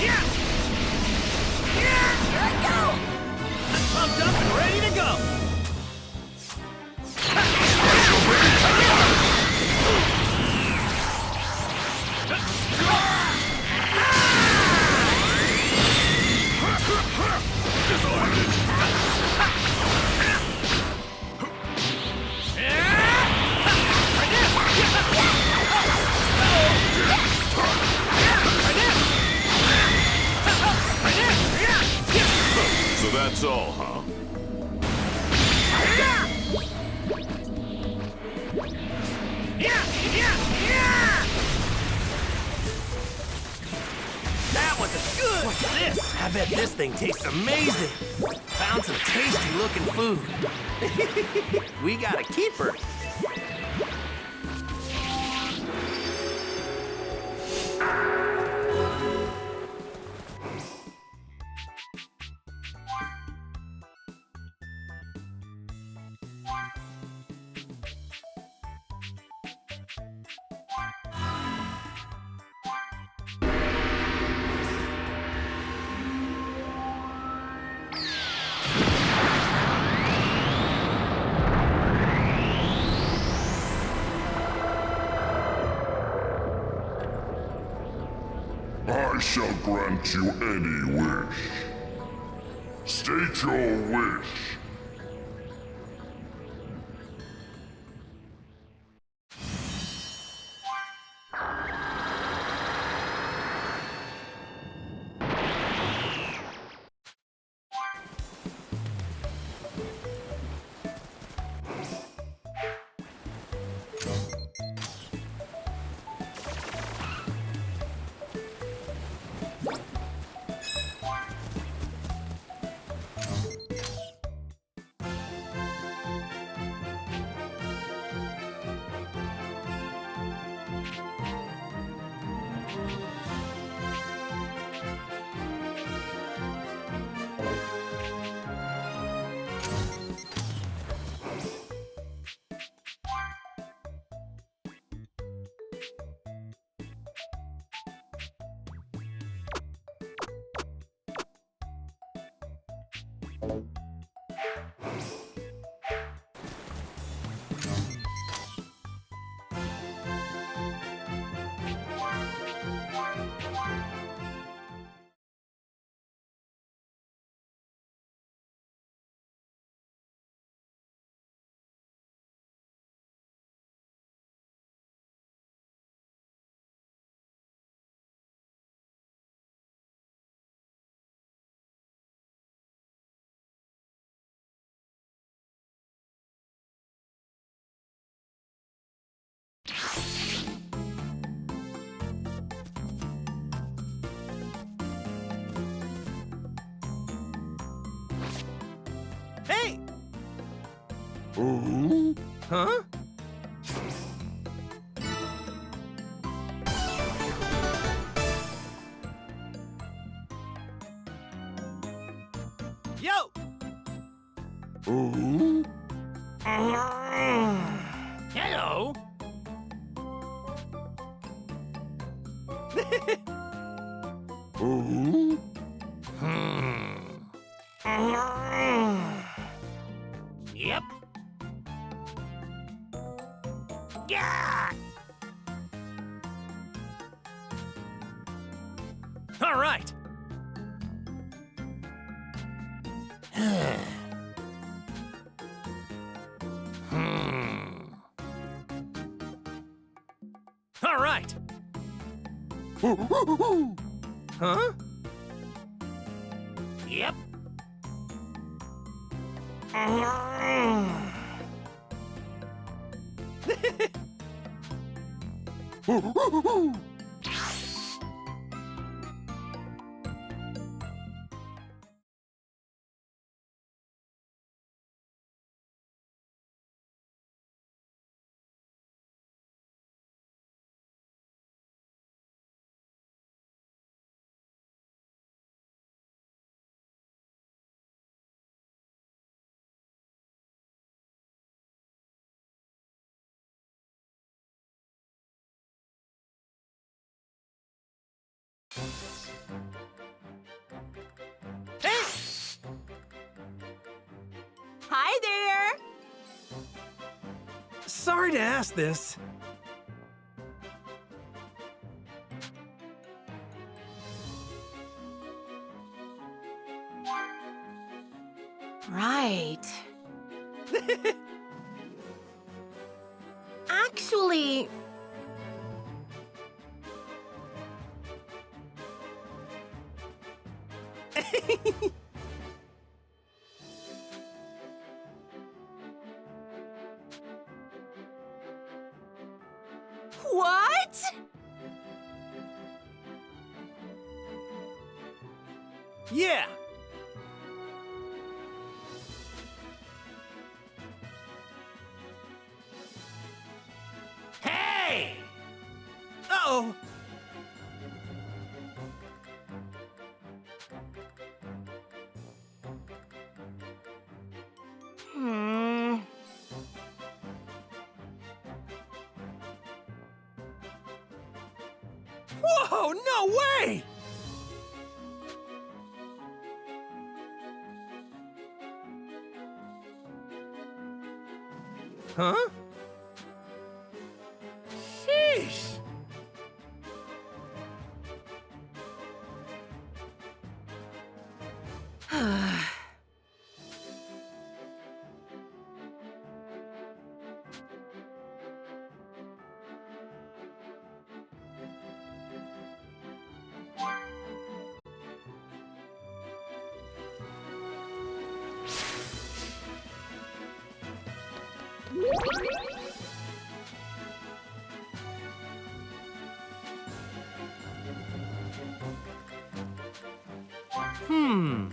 go! I'm pumped up and ready to go. So that's all, huh? That was good. What's this? I bet this thing tastes amazing. Found some tasty looking food. We got a keeper. I shall grant you any wish. State your wish. Hey! Huh? Yo! Hello! Yep. Yeah! All right. All right. Huh? Yep. Hi there! Sorry to ask this. Right. Actually... What? Yeah. Hey! Uh-oh. Whoa, no way! Huh? Sheesh! Hmm.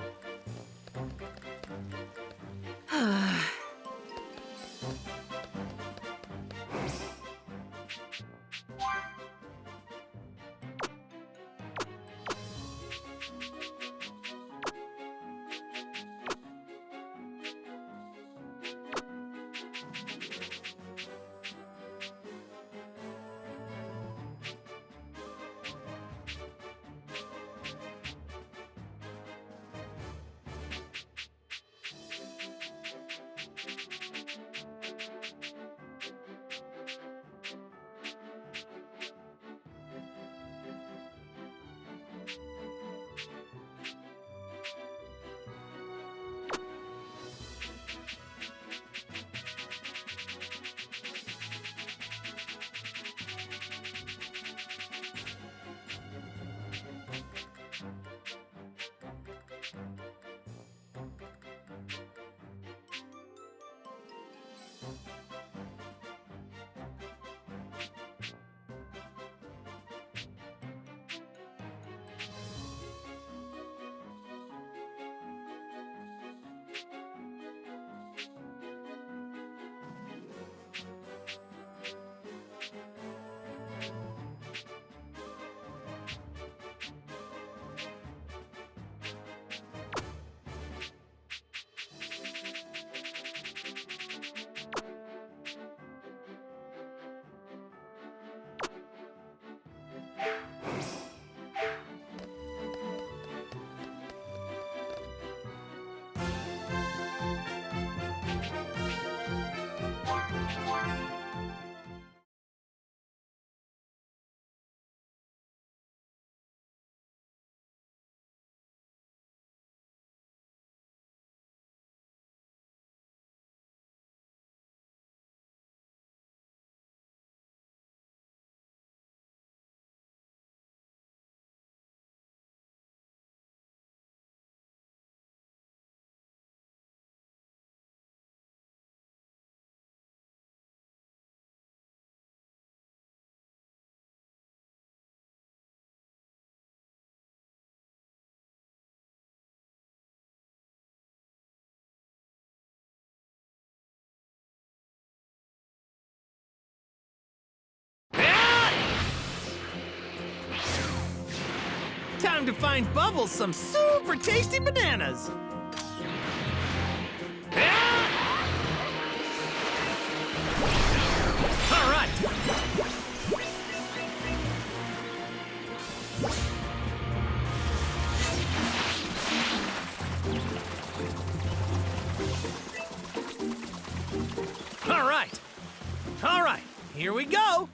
Time to find Bubbles some super tasty bananas. All right. Here we go!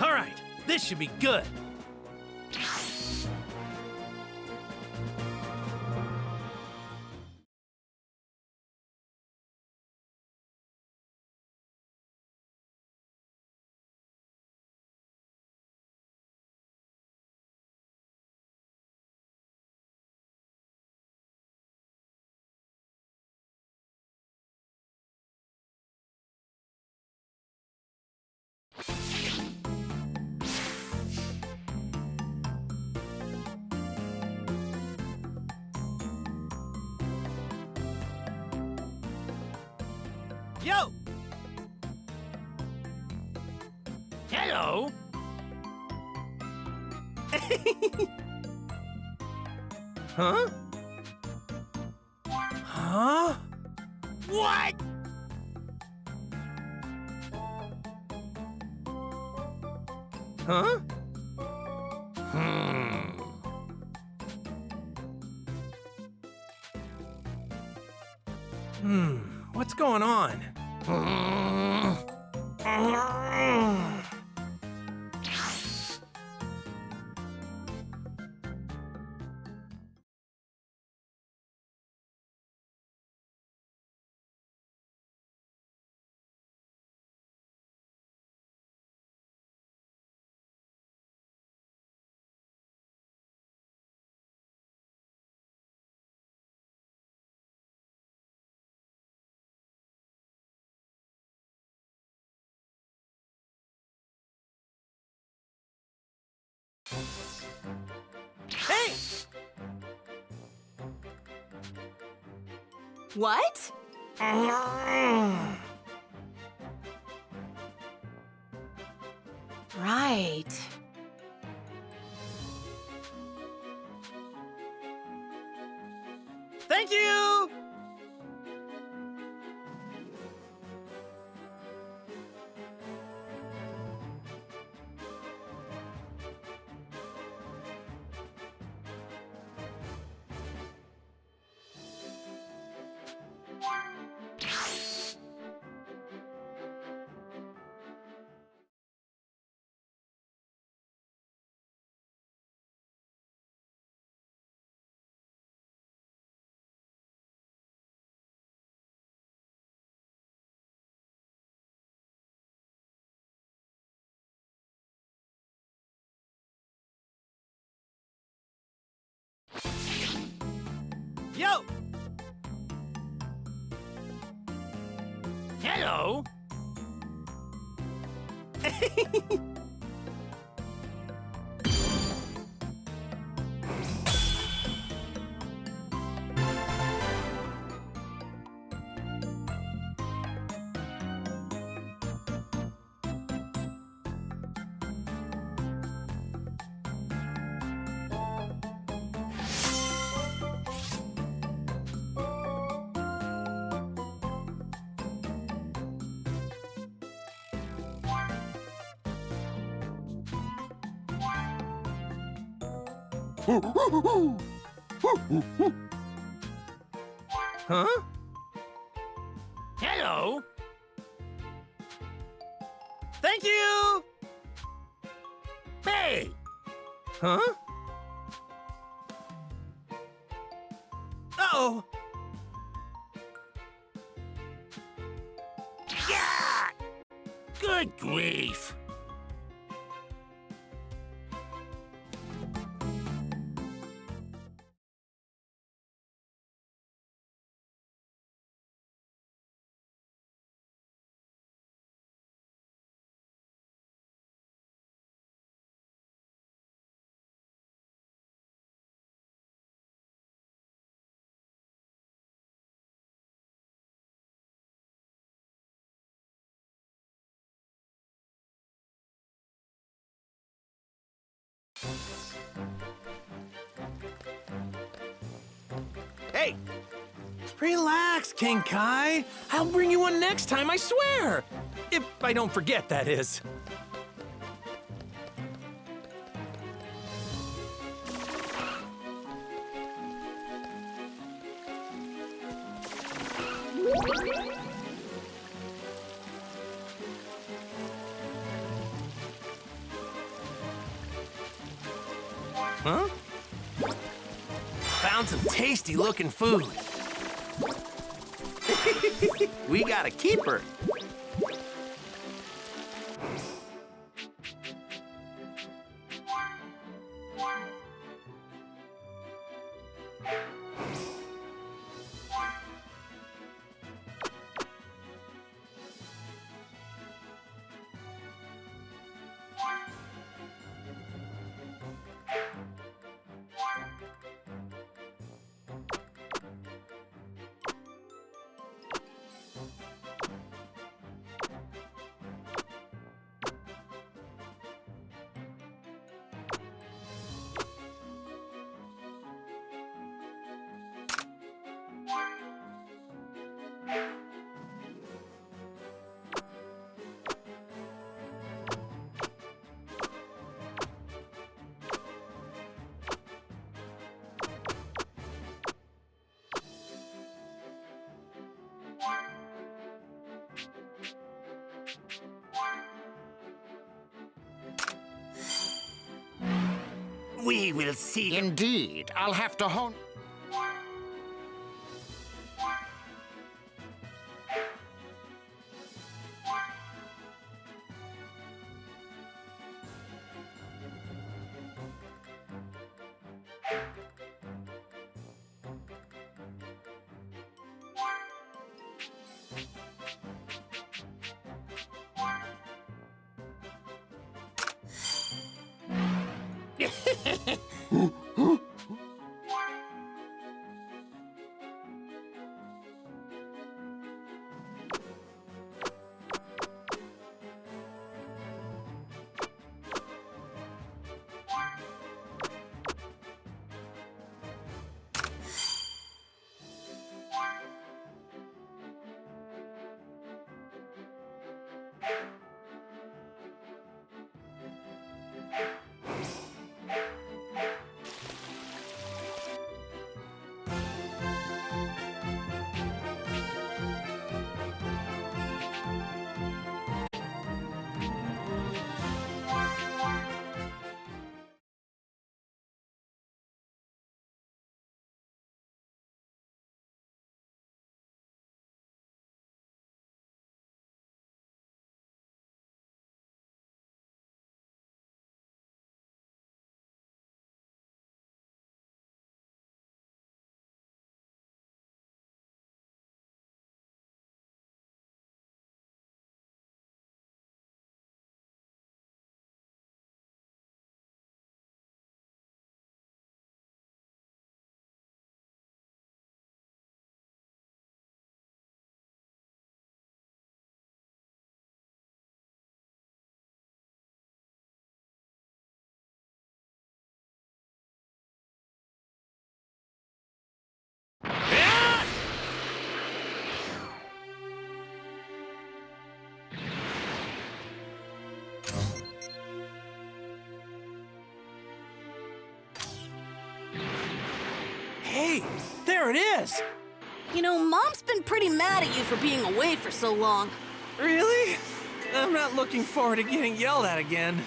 All right, this should be good. Yo! Hello! Huh? Huh? What? Huh? What's going on? Hey! What? Right. Thank you! Yo! Hello! Huh? Hello? Thank you! Hey! Huh? Uh-oh! Yeah! Good grief! Hey! Relax, King Kai. I'll bring you one next time, I swear! If I don't forget, that is. Huh? Found some tasty-looking food. We got a keeper. We will see. Indeed, I'll have to hone. Hey, there it is! You know, Mom's been pretty mad at you for being away for so long. Really? I'm not looking forward to getting yelled at again.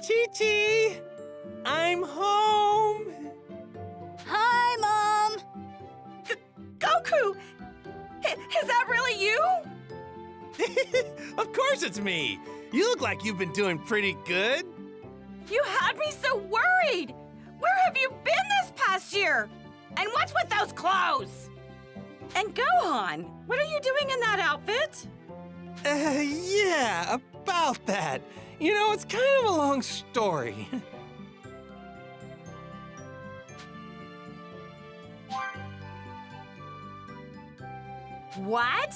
Chi-Chi! I'm home! Hi, Mom! Goku! Is that really you? Of course it's me! You look like you've been doing pretty good. You had me so worried! Where have you been this past year? And what's with those clothes? And Gohan, what are you doing in that outfit? Yeah, about that. You know, it's kind of a long story. What?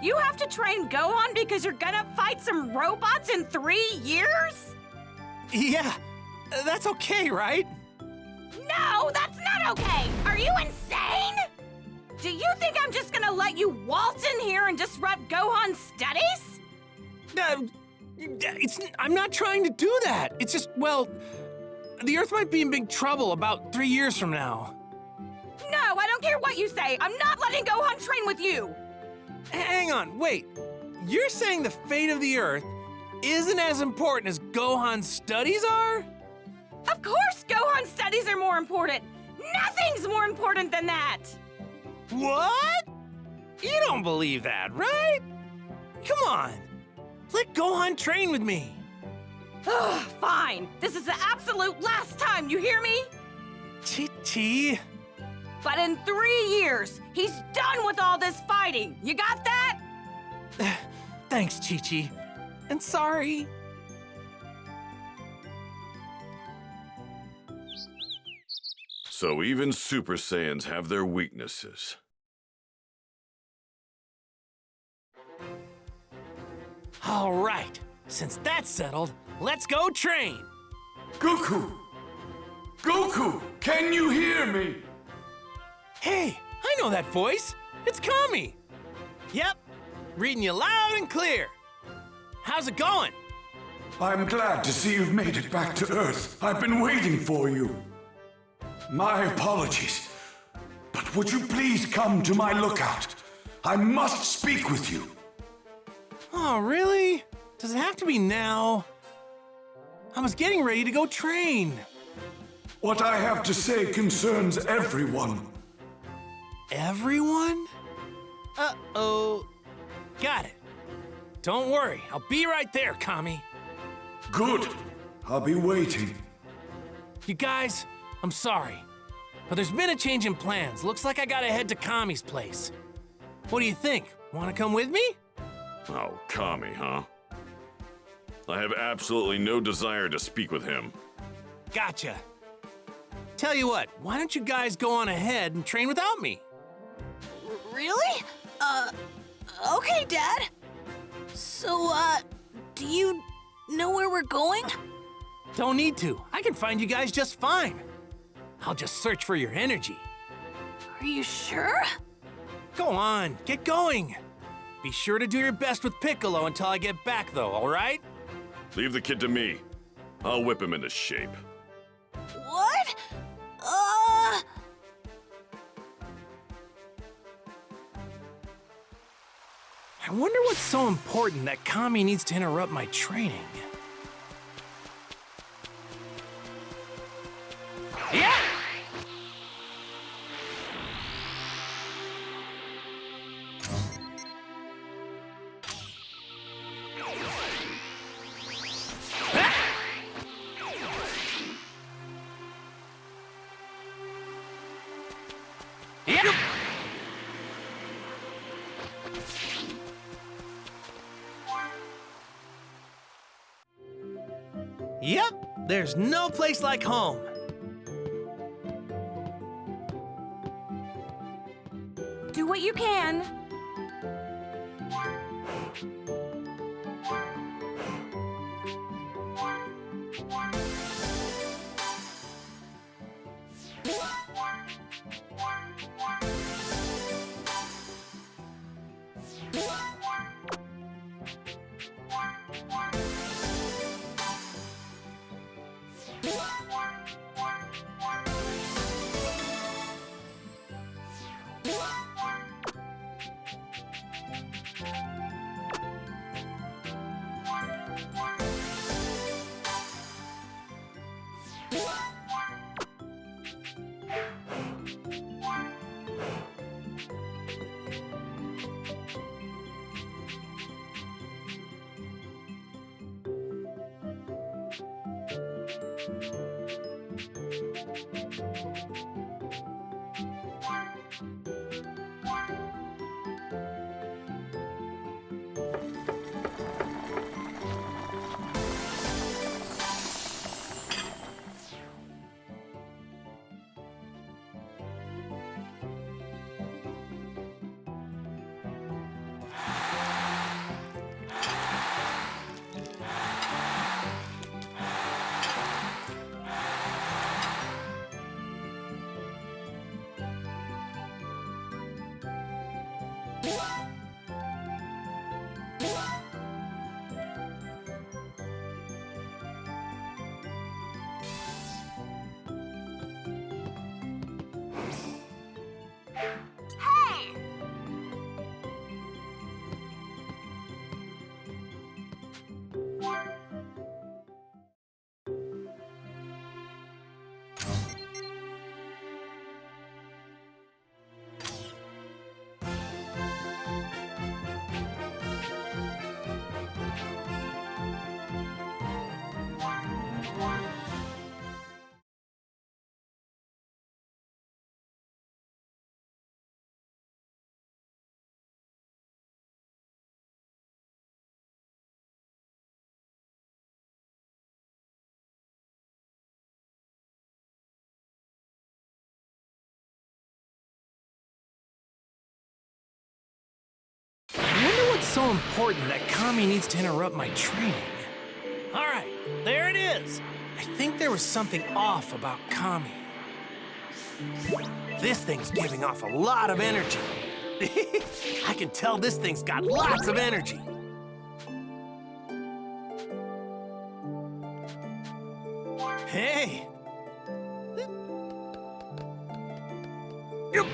You have to train Gohan because you're gonna fight some robots in 3 years? Yeah, that's okay, right? No, that's not okay! Are you insane? Do you think I'm just gonna let you waltz in here and disrupt Gohan's studies? I'm not trying to do that. It's just, well, the Earth might be in big trouble about 3 years from now. No, I don't care what you say. I'm not letting Gohan train with you. Hang on, wait. You're saying the fate of the Earth isn't as important as Gohan's studies are? Of course Gohan's studies are more important. Nothing's more important than that. What? You don't believe that, right? Come on. Let Gohan train with me. Ugh, fine. This is the absolute last time, you hear me? Chi-Chi. But in 3 years, he's done with all this fighting. You got that? Thanks, Chi-Chi. And sorry. So even Super Saiyans have their weaknesses. All right. Since that's settled, let's go train. Goku! Goku! Can you hear me? Hey, I know that voice. It's Kami. Yep, reading you loud and clear. How's it going? I'm glad to see you've made it back to Earth. I've been waiting for you. My apologies, but would you please come to my lookout? I must speak with you. Oh, really? Does it have to be now? I was getting ready to go train. What I have to say concerns everyone. Everyone? Uh-oh. Got it. Don't worry, I'll be right there, Kami. Good. I'll be waiting. You guys, I'm sorry, but there's been a change in plans. Looks like I gotta head to Kami's place. What do you think? Want to come with me? Oh, Kami, huh? I have absolutely no desire to speak with him. Gotcha. Tell you what, why don't you guys go on ahead and train without me? Really? Okay, Dad. So, do you know where we're going? Don't need to. I can find you guys just fine. I'll just search for your energy. Are you sure? Go on, get going. Be sure to do your best with Piccolo until I get back, though, all right? Leave the kid to me. I'll whip him into shape. What? I wonder what's so important that Kami needs to interrupt my training. Yeah! Yep, there's no place like home. Do what you can. I wonder what's so important that Kami needs to interrupt my training. All right, there it is. I think there was something off about Kami. This thing's giving off a lot of energy. I can tell this thing's got lots of energy. Hey! Yep.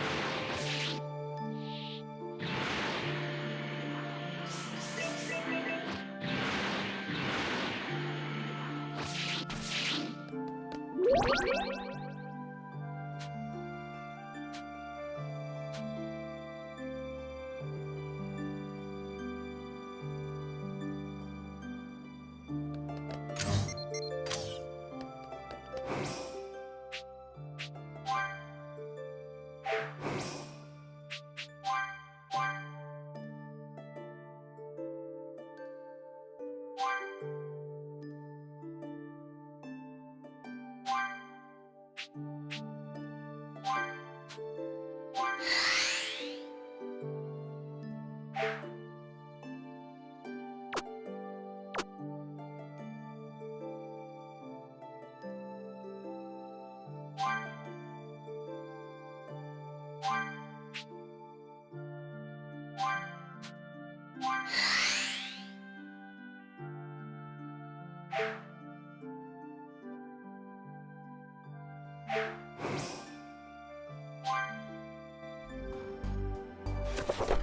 you